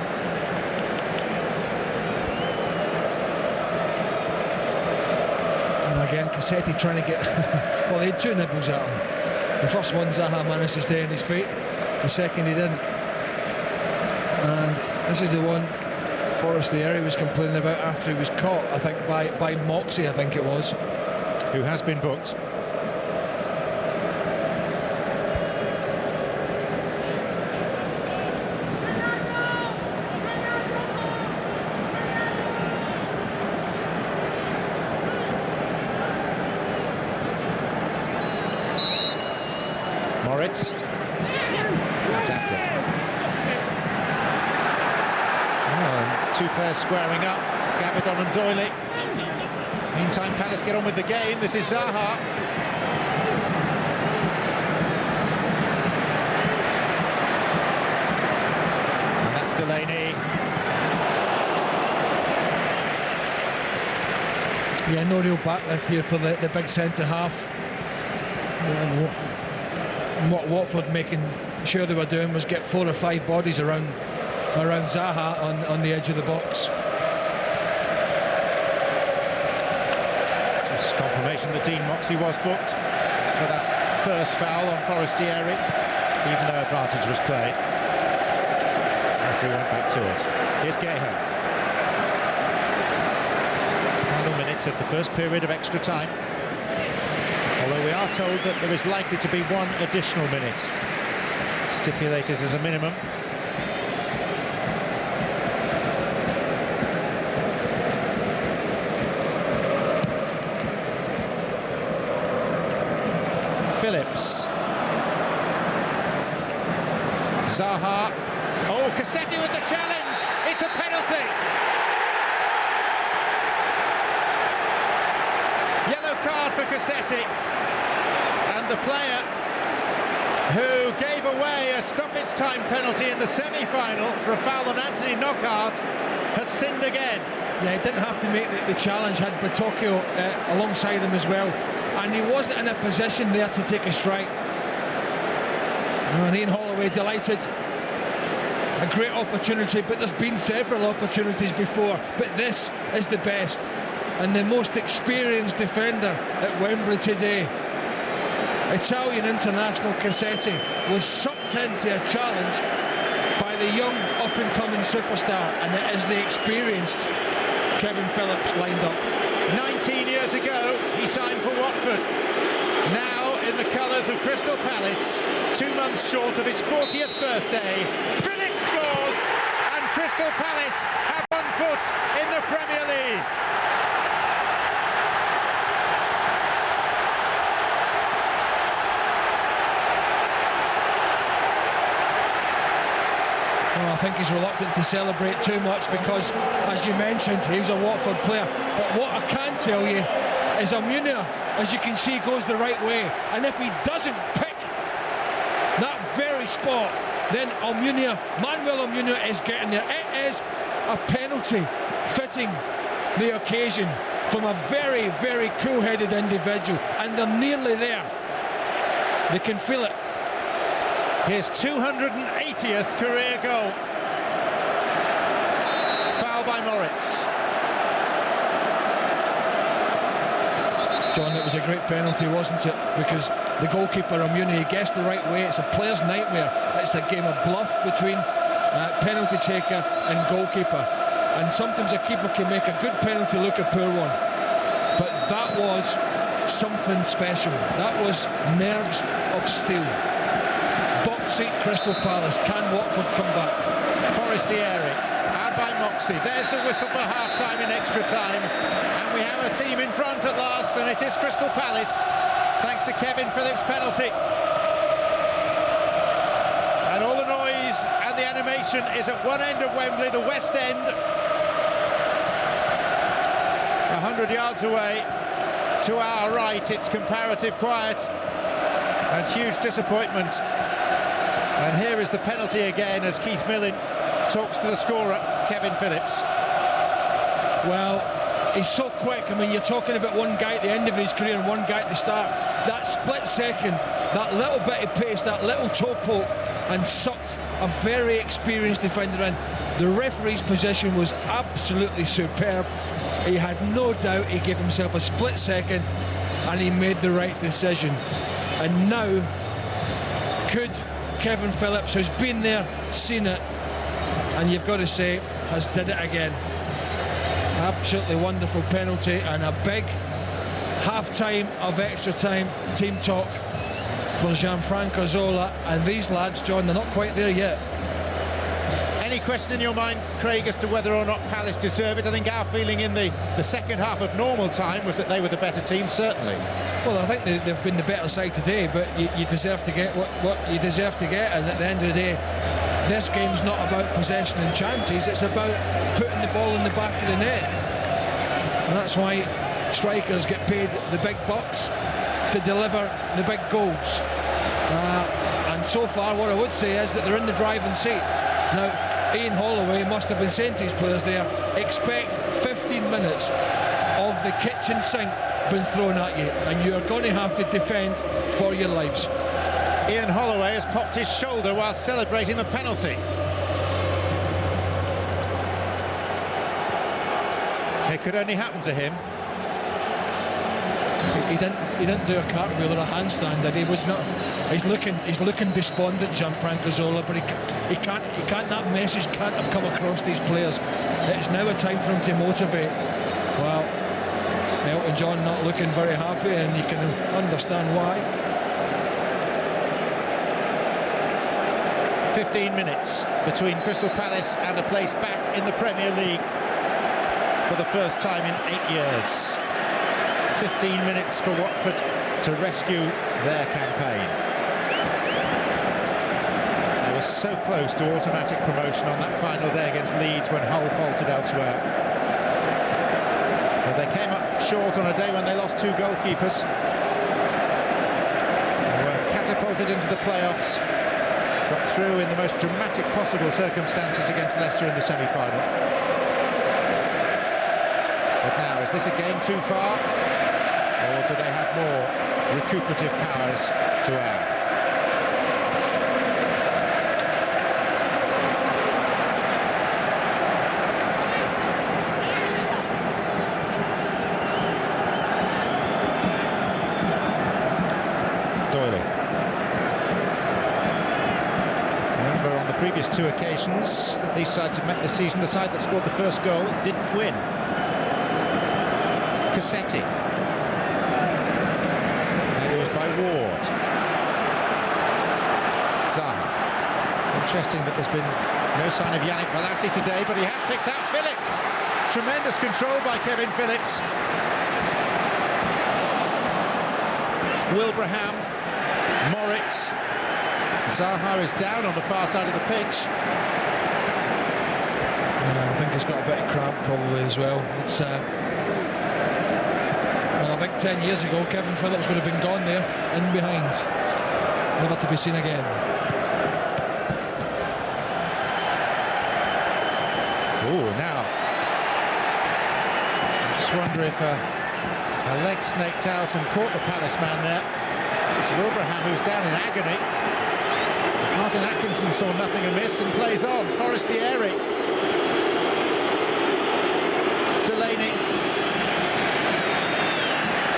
And again, Cassetti trying to get... well, he had two nibbles at him. The first one, Zaha managed to stay on his feet. The second, he didn't. And this is the one Forestieri was complaining about after he was caught, I think, by Moxie, I think it was. Who has been booked. Moritz. That's after. Two players squaring up, Gabidon and Doyley. Meantime, Palace get on with the game. This is Zaha. And that's Delaney. Yeah, no real backlift here for the big centre-half. What Watford making sure they were doing was get 4 or 5 bodies around Zaha on the edge of the box. Just confirmation that Dean Moxie was booked for that first foul on Forestieri, even though advantage was played. Referee went back to it. Here's Gaho. Final minutes of the first period of extra time. Although we are told that there is likely to be 1 additional minute, stipulated as a minimum. Phillips. Zaha. Oh, Cassetti with the challenge. It's a penalty. Yellow card for Cassetti, and the player who gave away a stoppage time penalty in the semi-final for a foul on Anthony Knockaert has sinned again. Yeah, he didn't have to make the challenge, had Batocchio alongside him as well, and he wasn't in a position there to take a strike. And Ian Holloway delighted. A great opportunity, but there's been several opportunities before, but this is the best and the most experienced defender at Wembley today. Italian international Cassetti was sucked into a challenge by the young up-and-coming superstar, and it is the experienced Kevin Phillips lined up. 19 years ago he signed for Watford, now in the colours of Crystal Palace, 2 months short of his 40th birthday. Phillips scores, and Crystal Palace have 1 foot in the Premier League. Well, I think he's reluctant to celebrate too much because, as you mentioned, he was a Watford player. But what I can tell you is Almunia, as you can see, goes the right way. And if he doesn't pick that very spot, then Manuel Almunia is getting there. It is a penalty fitting the occasion from a very, very cool-headed individual. And they're nearly there. They can feel it. His 280th career goal. Foul by Moritz. John, it was a great penalty, wasn't it? Because the goalkeeper, Almunia, he guessed the right way. It's a player's nightmare. It's a game of bluff between penalty taker and goalkeeper. And sometimes a keeper can make a good penalty look a poor one. But that was something special. That was nerves of steel. Box seat Crystal Palace. Can Watford come back? Forestieri, out by Moxey. There's the whistle for half-time in extra time. And we have a team in front at last, and it is Crystal Palace, thanks to Kevin Phillips' penalty. And all the noise and the animation is at one end of Wembley, the West End. 100 yards away to our right, it's comparative quiet and huge disappointment. And here is the penalty again as Keith Millen talks to the scorer, Kevin Phillips. Well, he's so quick. I mean, you're talking about one guy at the end of his career and one guy at the start. That split second, that little bit of pace, that little toe poke, and sucked a very experienced defender in. The referee's position was absolutely superb. He had no doubt. He gave himself a split second and he made the right decision. And now, could Kevin Phillips, who's been there, seen it, and you've got to say, has did it again. Absolutely wonderful penalty, and a big half-time of extra time team talk for Gianfranco Zola. And these lads, John, they're not quite there yet. Any question in your mind, Craig, as to whether or not Palace deserve it? I think our feeling in the second half of normal time was that they were the better team, certainly. Well, I think they've been the better side today, but you deserve to get what you deserve to get. And at the end of the day, this game's not about possession and chances, it's about putting the ball in the back of the net. And that's why strikers get paid the big bucks to deliver the big goals. And so far, what I would say is that they're in the driving seat. Now, Ian Holloway must have been saying to his players there, expect 15 minutes of the kitchen sink being thrown at you, and you're going to have to defend for your lives. Ian Holloway has popped his shoulder while celebrating the penalty. It could only happen to him. He didn't do a cartwheel or a handstand, did he? He's looking despondent, Gianfranco Zola, but he can't. That message can't have come across these players. It's now a time for him to motivate. Well, Elton John not looking very happy, and you can understand why. 15 minutes between Crystal Palace and a place back in the Premier League for the first time in 8 years. 15 minutes for Watford to rescue their campaign. They were so close to automatic promotion on that final day against Leeds when Hull faltered elsewhere. But they came up short on a day when they lost 2 goalkeepers. They were catapulted into the playoffs, got through in the most dramatic possible circumstances against Leicester in the semi-final. But now, is this a game too far, or do they have more recuperative powers to add? Remember, on the previous 2 occasions that these sides have met this season, the side that scored the first goal didn't win. Cassetti. And it was by Ward. Zaha. Interesting that there's been no sign of Yannick Bolasie today, but he has picked out Phillips. Tremendous control by Kevin Phillips. Wilbraham, Moritz. Zaha is down on the far side of the pitch. I think he's got a bit of cramp probably as well. It's well, I think 10 years ago Kevin Phillips would have been gone there, in behind, never to be seen again. Oh, now I just wonder if a leg snaked out and caught the Palace man there. It's Wilbraham who's down in agony. Martin Atkinson saw nothing amiss and plays on. Forestieri. Delaney.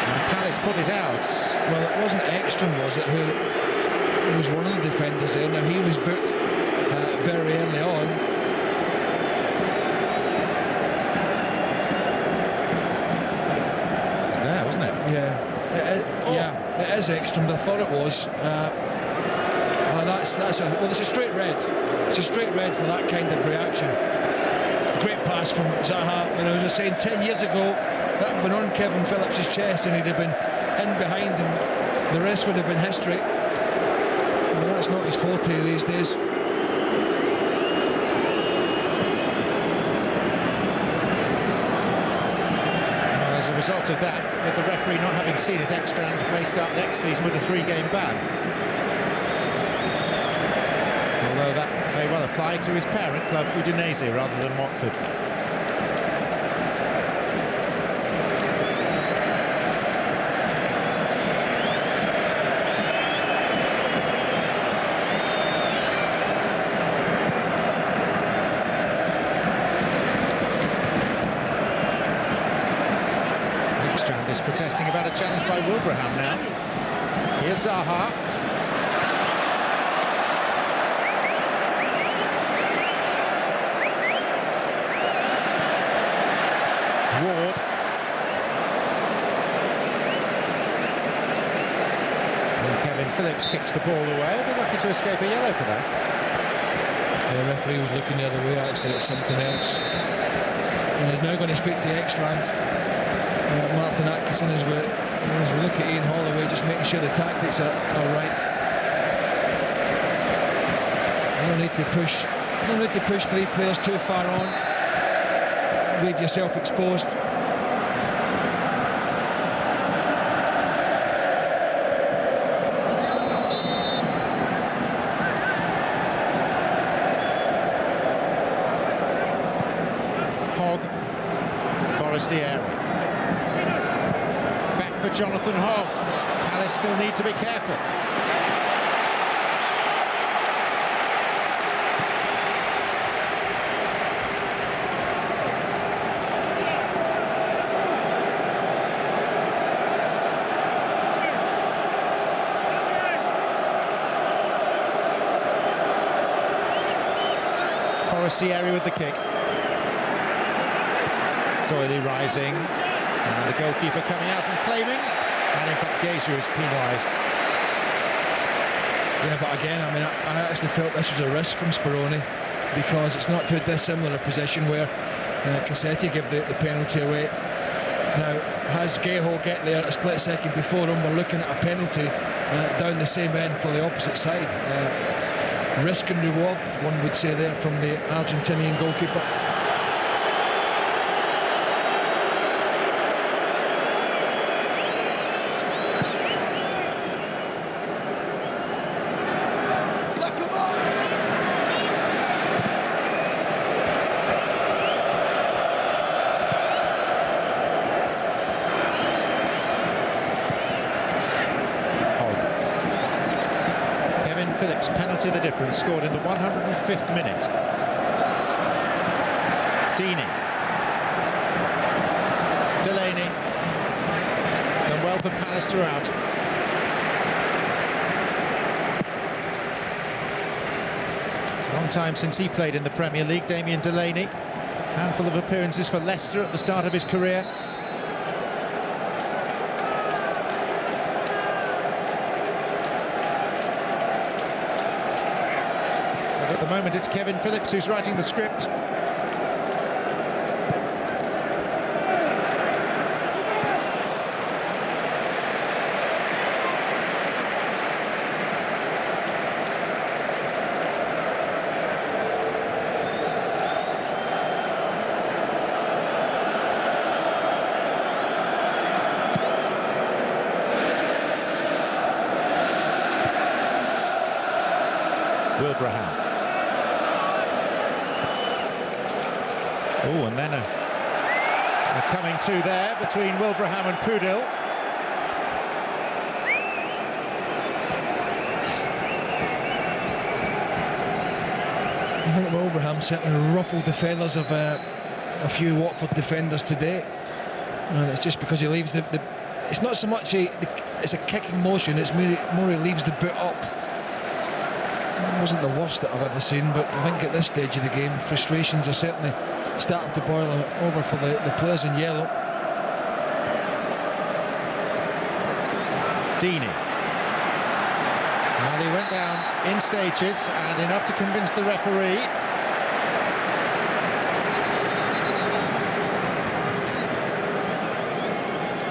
And Palace put it out. Well, it wasn't Ekstrom, was it, who was one of the defenders there. Now, he was booked very early on. It was there, wasn't it? Yeah. Yeah, it is Ekstrom. I thought it was. It's a straight red. It's a straight red for that kind of reaction. Great pass from Zaha. And I was just saying, 10 years ago, that would have been on Kevin Phillips' chest, and he'd have been in behind, and the rest would have been history. Well, that's not his forte these days. As a result of that, with the referee not having seen it, Ekstrand may start next season with a 3-game ban. Although that may well apply to his parent club, Udinese, rather than Watford. Ekstrand is protesting about a challenge by Wilbraham now. Here's Zaha. Ward. And Kevin Phillips kicks the ball away. He'll be lucky to escape a yellow for that. The referee was looking the other way, actually, at something else. And he's now going to speak to Ekstrand. Martin Atkinson, as we look at Ian Holloway, just making sure the tactics are right. You don't need to push. You don't need to push 3 players too far on. Leave yourself exposed. Hogg, Forestieri. Back for Jonathan Hogg. Palace still need to be careful. Forestieri with the kick. Doyley rising, and the goalkeeper coming out and claiming, and in fact Geisha is penalised. Yeah, but again, I mean, I actually felt this was a risk from Speroni, because it's not too dissimilar a position where Cassetti gave the penalty away. Now, has Geho get there a split second before him? We're looking at a penalty down the same end for the opposite side. Risk and reward, one would say there, from the Argentinian goalkeeper. Phillips, penalty the difference, scored in the 105th minute. Deeney. Delaney. He's done well for Palace throughout. It's a long time since he played in the Premier League, Damien Delaney. Handful of appearances for Leicester at the start of his career. But at the moment it's Kevin Phillips who's writing the script. Wilbraham. Oh, and then a coming to there between Wilbraham and Pudil. I think Wilbraham certainly ruffled the feathers of a few Watford defenders today, and it's just because he leaves the it's not so much it's a kicking motion, it's more he leaves the boot up. It wasn't the worst that I've ever seen, but I think at this stage of the game, frustrations are certainly starting to boil over for the players in yellow. Deeney. Well, he went down in stages and enough to convince the referee.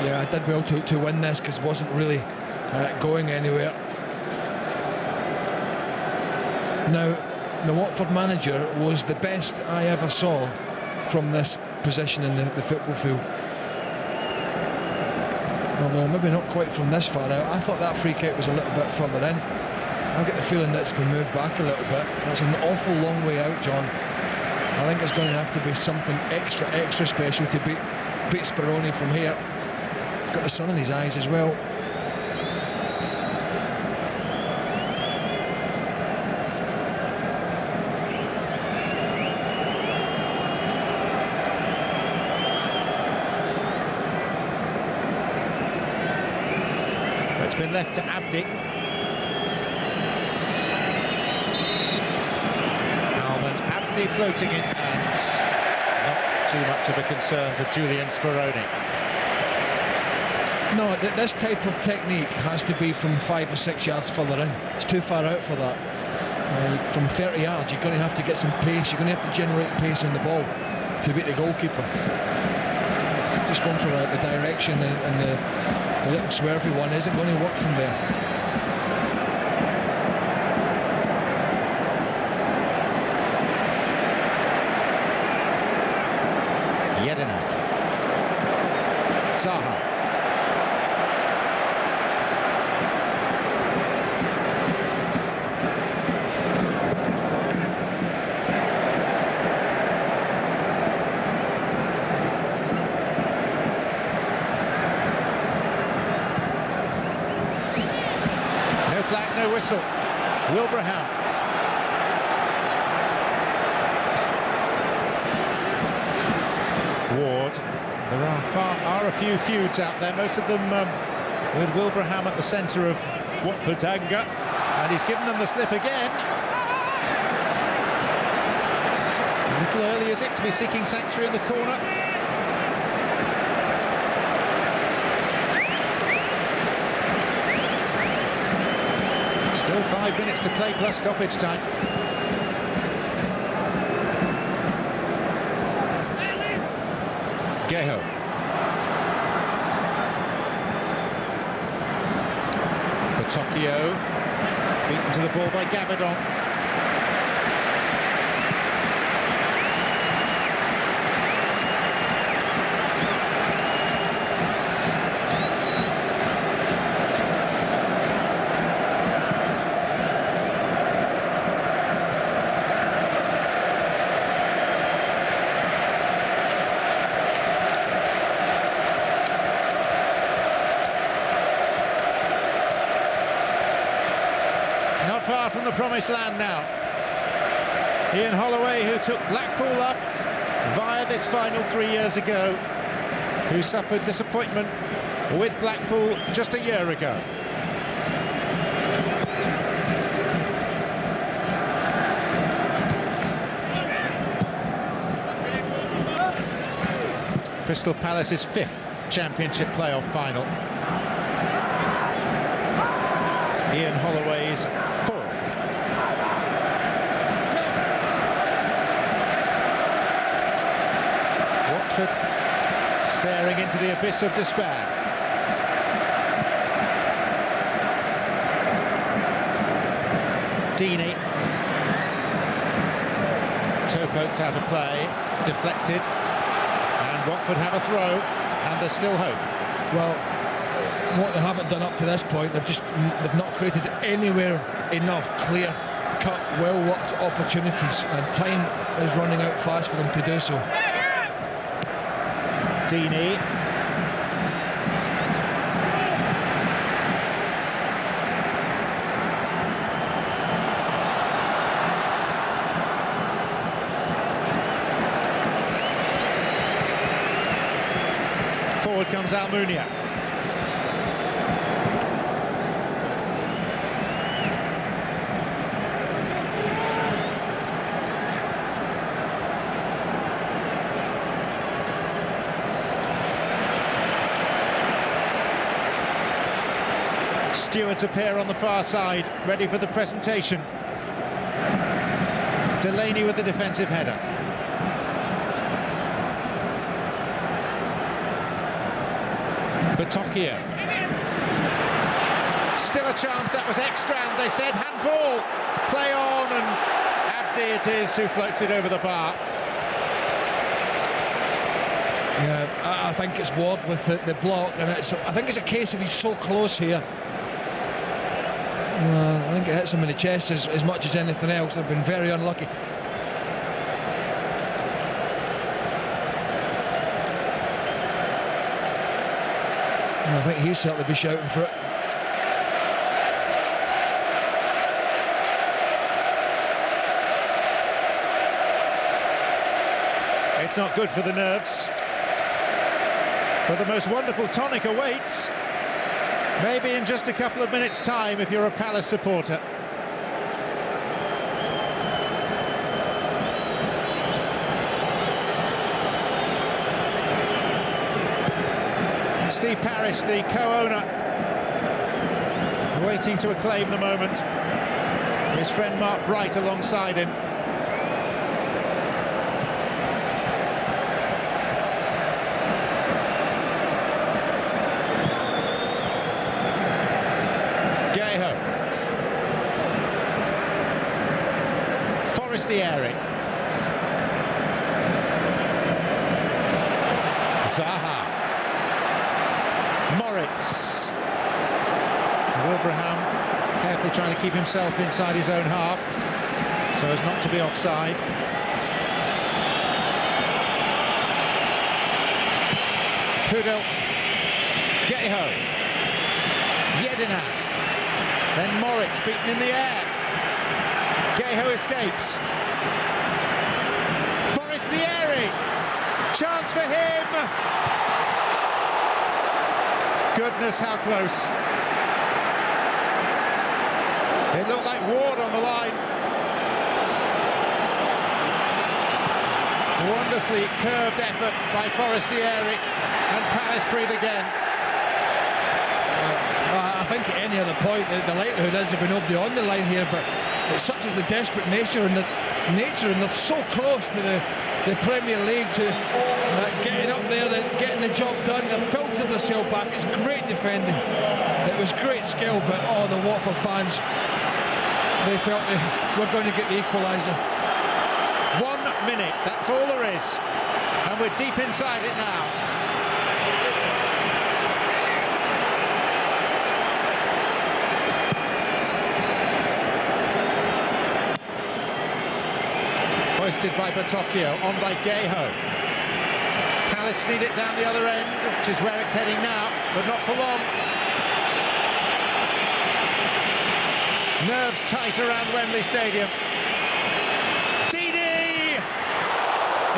Yeah, I did well to win this because it wasn't really going anywhere. Now, the Watford manager was the best I ever saw from this position in the football field. Although maybe not quite from this far out. I thought that free kick was a little bit further in. I get the feeling that it's been moved back a little bit. That's an awful long way out, John. I think it's going to have to be something extra special to beat Speroni from here. Got the sun in his eyes as well. It's been left to Abdi. Alvin Abdi floating in and not too much of a concern for Julian Speroni. No, this type of technique has to be from 5 or 6 yards further in. It's too far out for that. From 30 yards, you're going to have to get some pace. You're going to have to generate pace on the ball to beat the goalkeeper. Just going for the direction and the little swervy one isn't going to work from there. Jedinak. Zaha. Flag, no whistle. Wilbraham. Ward. There are a few feuds out there, most of them with Wilbraham at the centre of Watford's anger, and he's given them the slip again. A little early, is it, to be seeking sanctuary in the corner? Still 5 minutes to play plus stoppage time. Geho. Batocchio. Beaten to the ball by Gabadon. far from the promised land now. Ian Holloway, who took Blackpool up via this final 3 years ago, who suffered disappointment with Blackpool just a year ago. Crystal Palace's 5th Championship playoff final. Ian Holloway's 4th. Watford staring into the abyss of despair. Deeney. Toe poked out of play, deflected. Watford have a throw, and there's still hope. Well, what they haven't done up to this point, they've not created anywhere enough clear-cut, well-worked opportunities, and time is running out fast for them to do so. Deeney. Forward comes Almunia. Stewards appear on the far side, ready for the presentation. Delaney with the defensive header. Batocchio. Still a chance, that was Ekstrand, they said handball. Play on, and Abdi it is who floats it over the bar. Yeah, I think it's Ward with the block, and I think it's a case of he's so close here. I think it hits him in the chest as much as anything else. They've been very unlucky. I think he'll certainly be shouting for it. It's not good for the nerves. But the most wonderful tonic awaits. Maybe in just a couple of minutes' time if you're a Palace supporter. Steve Parrish, the co-owner, waiting to acclaim the moment. His friend Mark Bright alongside him. Gayho. Forestieri. Zaha. Moritz. Wilbraham carefully trying to keep himself inside his own half so as not to be offside. Pudel. Gayho. Yedina. Then Moritz beaten in the air. Gayho escapes. Forestieri. Chance for him. Goodness, how close. It looked like Ward on the line. Wonderfully curved effort by Forestieri, and Palace breathe again. I think at any other point, the likelihood is there'll be nobody on the line here, but it's such as the desperate nature, and they're so close to the Premier League, to getting up there, getting the job done. They've filtered themselves back. It's great defending. It was great skill, but the Watford fans, they felt they were going to get the equaliser. 1 minute, that's all there is, and we're deep inside it now. Hoisted by Batocchio, on by Gayho. Palace need it down the other end, which is where it's heading now, but not for long. Nerves tight around Wembley Stadium. Didi!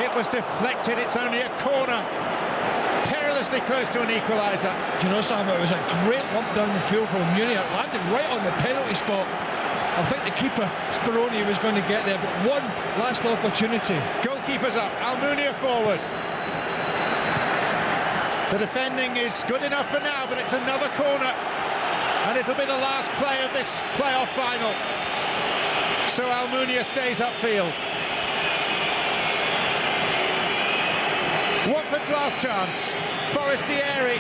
It was deflected, it's only a corner. Perilously close to an equaliser. Do you know, Sam, it was a great lump down the field from Muni. It landed right on the penalty spot. I think the keeper, Speroni, was going to get there, but one last opportunity. Goalkeeper's up, Almunia forward. The defending is good enough for now, but it's another corner. And it'll be the last play of this playoff final. So Almunia stays upfield. Watford's last chance. Forestieri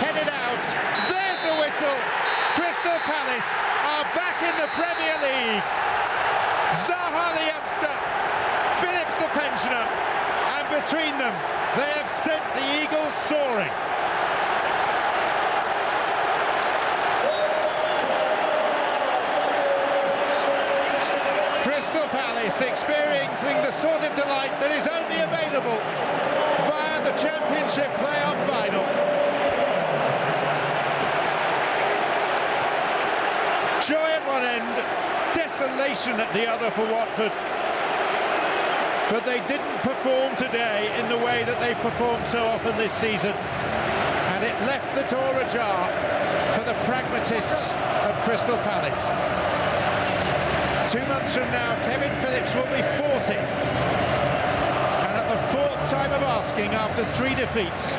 headed out. There's the whistle. Crystal Palace are back in the Premier League. Zaha the youngster, Phillips the pensioner, and between them they have sent the Eagles soaring. Crystal Palace experiencing the sort of delight that is only available via the Championship playoff final. Joy at one end, desolation at the other for Watford. But they didn't perform today in the way that they've performed so often this season. And it left the door ajar for the pragmatists of Crystal Palace. 2 months from now, Kevin Phillips will be 40. And at the fourth time of asking, after 3 defeats,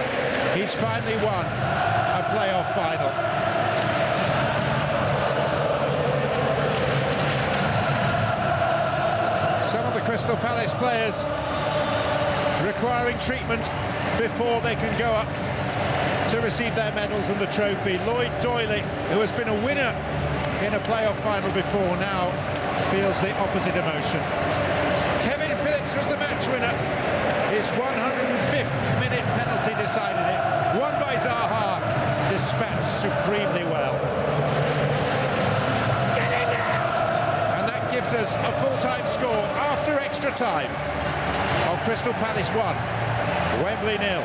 he's finally won a playoff final. Some of the Crystal Palace players requiring treatment before they can go up to receive their medals and the trophy. Lloyd Doyley, who has been a winner in a playoff final before, now feels the opposite emotion. Kevin Phillips was the match winner. His 105th minute penalty decided it. Won by Zaha, dispatched supremely well. And that gives us a full-time score after extra time of Crystal Palace 1, Wembley 0.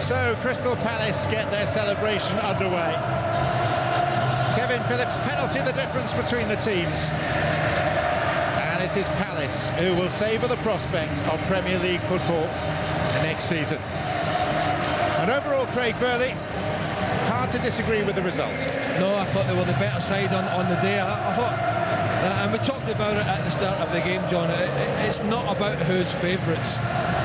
So Crystal Palace get their celebration underway. Kevin Phillips' penalty, the difference between the teams. And it is Palace who will savour the prospect of Premier League football next season. And overall, Craig Burley, hard to disagree with the result. No, I thought they were the better side on the day. I thought, and we talked about it at the start of the game, John, it's not about who's favourites.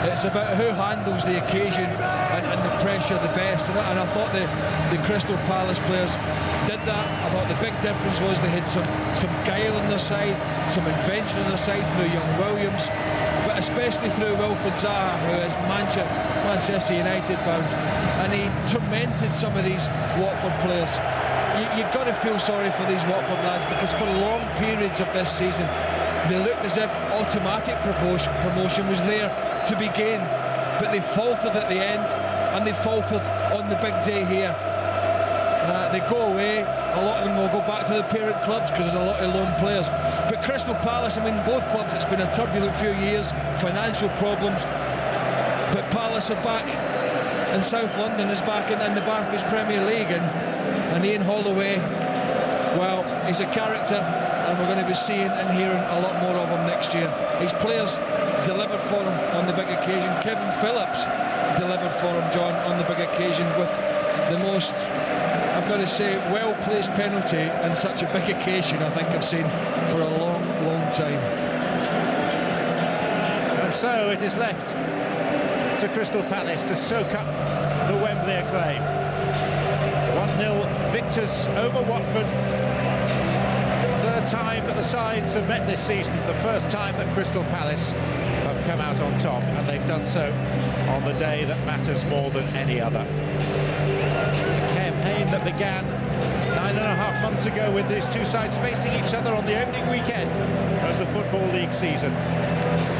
It's about who handles the occasion and the pressure the best. And I thought the Crystal Palace players did that. I thought the big difference was they had some guile on their side, some invention on their side through young Williams, but especially through Wilfried Zaha, who is Manchester United bound, and he tormented some of these Watford players. You've got to feel sorry for these Watford lads, because for long periods of this season they looked as if automatic promotion was there to be gained, but they faltered at the end, and they faltered on the big day here. They go away, a lot of them will go back to the parent clubs because there's a lot of loan players. But Crystal Palace, I mean, both clubs, it's been a turbulent few years, financial problems, but Palace are back, and South London is back in the Barclays Premier League, and Ian Holloway, well, he's a character, and we're going to be seeing and hearing a lot more of him next year. His players delivered for him on the big occasion. Kevin Phillips delivered for him, John, on the big occasion with the most, I've got to say, well-placed penalty in such a big occasion I think I've seen for a long, long time. And so it is left to Crystal Palace to soak up the Wembley acclaim. 1-0 victors over Watford. Third time that the sides have met this season, the first time that Crystal Palace have come out on top, and they've done so on the day that matters more than any other. A campaign that began 9.5 months ago with these two sides facing each other on the opening weekend of the Football League season.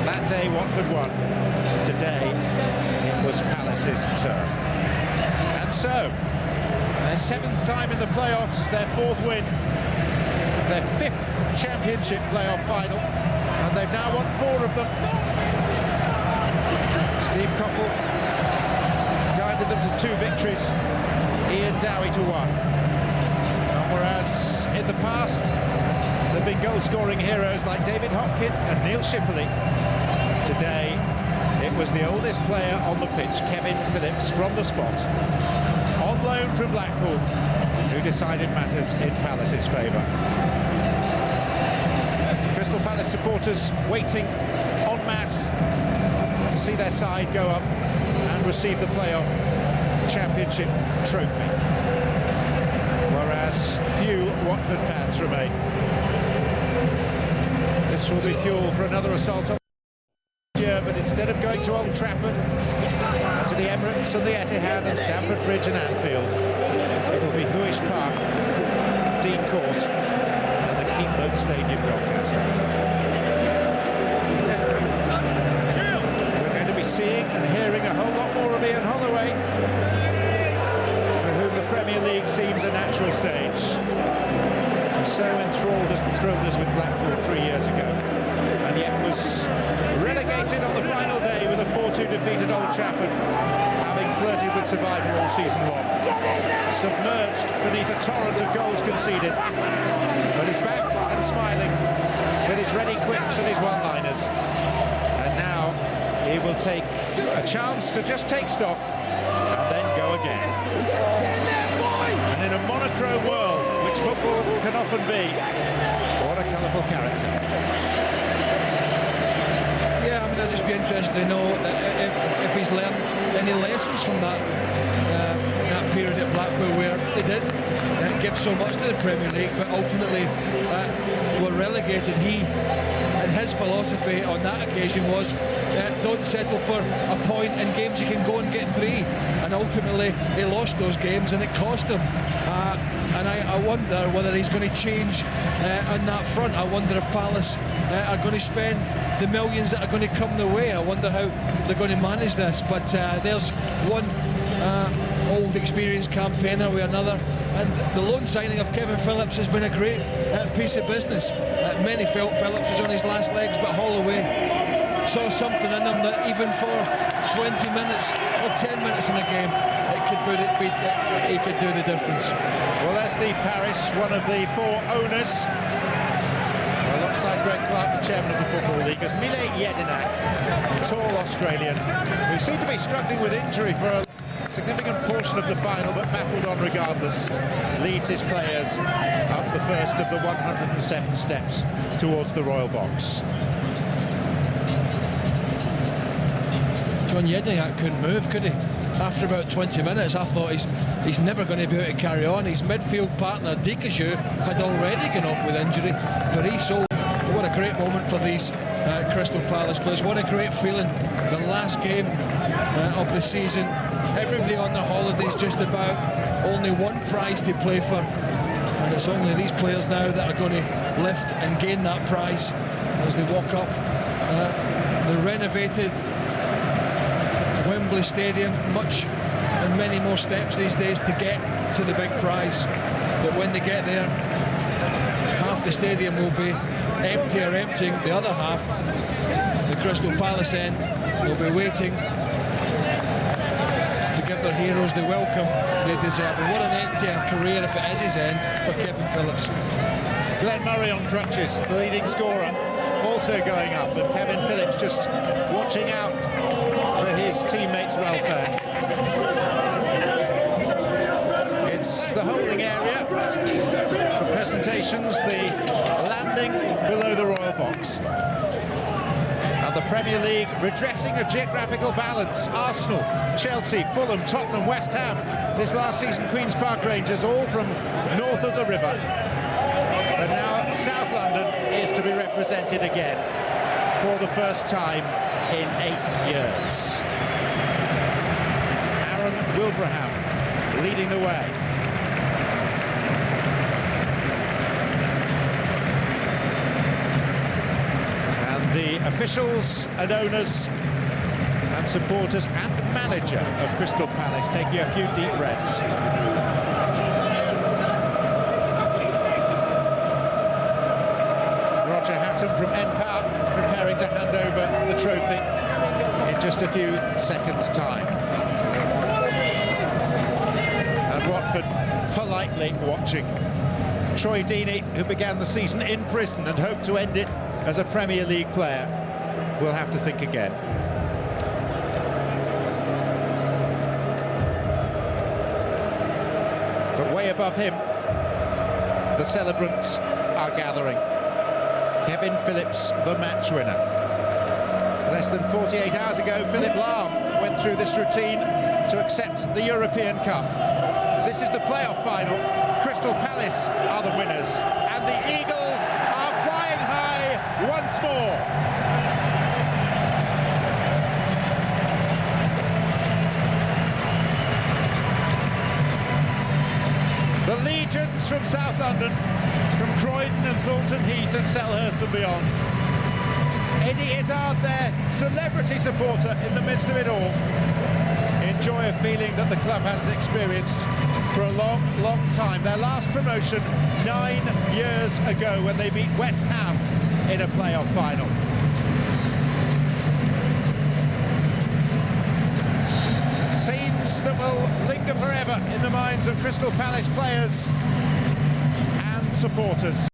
That day Watford won. Today it was Palace's turn. And so, their 7th time in the playoffs, their 4th win, their 5th championship playoff final, and they've now won 4 of them. Steve Coppell guided them to 2 victories, Ian Dowie to 1. And whereas in the past there have been goal-scoring heroes like David Hopkin and Neil Shipperley, today it was the oldest player on the pitch, Kevin Phillips, from the spot, on loan from Blackpool, who decided matters in Palace's favour. Crystal Palace supporters waiting en masse to see their side go up and receive the playoff championship trophy, whereas few Watford fans remain. This will be fuel for another assault on year, but instead of going to Old Trafford, and to the Emirates and the Etihad and Stamford Bridge and Anfield, it will be Huish Park, Dean Court and the Keynote Stadium Doncaster. We're going to be seeing and hearing a whole lot more of Ian Holloway, for whom the Premier League seems a natural stage. He so enthralled us and thrilled us with Blackpool 3 years ago, and yet was relegated on the final day with a 4-2 defeat at Old Trafford, having flirted with survival all season long. Submerged beneath a torrent of goals conceded, but he's back and smiling with his ready quips and his one-liners. And now he will take a chance to just take stock and then go again. And in a monochrome world, which football can often be, what a colourful character. Yeah, I mean, I'd just be interested to know if he's learned any lessons from that period at Blackpool where they did give so much to the Premier League, but ultimately were relegated. And his philosophy on that occasion was don't settle for a point in games you can go and get 3, and ultimately he lost those games and it cost him. And I wonder whether he's going to change on that front. I wonder if Palace are going to spend the millions that are going to come their way. I wonder how they're going to manage this. But there's one old experienced campaigner with another, and the loan signing of Kevin Phillips has been a great piece of business. Many felt Phillips was on his last legs, but Holloway saw something in him that even for 20 minutes or 10 minutes in a game, he could do the difference. Well, there's Steve Parish, one of the 4 owners, alongside Greg Clark, the chairman of the Football League, as Mile Jedinak, tall Australian, who seemed to be struggling with injury for a significant portion of the final, but battled on regardless, leads his players up the first of the 107 steps towards the Royal Box. John Jedinak couldn't move, could he? After about 20 minutes, I thought he's never going to be able to carry on. His midfield partner, Dikashu, had already gone off with injury, but he sold. What a great moment for these Crystal Palace players. What a great feeling. The last game of the season. Everybody on their holidays just about. Only one prize to play for. And it's only these players now that are going to lift and gain that prize as they walk up the renovated Wembley Stadium. Much and many more steps these days to get to the big prize. But when they get there, half the stadium will be empty or emptying. The other half, the Crystal Palace end, will be waiting to give their heroes the welcome they deserve. And what an end to a career, if it is his end, for Kevin Phillips. Glenn Murray on crutches, the leading scorer, also going up, and Kevin Phillips just watching out for his teammates' welfare. It's the holding area for presentations, the landing below the Royal Box. And the Premier League redressing a geographical balance. Arsenal, Chelsea, Fulham, Tottenham, West Ham. This last season, Queen's Park Rangers, all from north of the river. But now South London is to be represented again for the first time in 8 years. Aaron Wilbraham leading the way. The officials and owners and supporters and manager of Crystal Palace taking a few deep breaths. Roger Hatton from N-Power preparing to hand over the trophy in just a few seconds' time. And Watford politely watching. Troy Deeney, who began the season in prison and hoped to end it as a Premier League player, will have to think again. But way above him, the celebrants are gathering. Kevin Phillips, the match winner. Less than 48 hours ago, Philip Lahm went through this routine to accept the European Cup. This is the playoff final. Crystal Palace are the winners, and the Eagles are flying high once more. The legions from South London, from Croydon and Thornton Heath and Selhurst and beyond. Eddie Izzard, their celebrity supporter in the midst of it all. Enjoy a feeling that the club hasn't experienced for a long, long time. Their last promotion 9 years ago when they beat West Ham in a playoff final. Scenes that will linger forever in the minds of Crystal Palace players and supporters.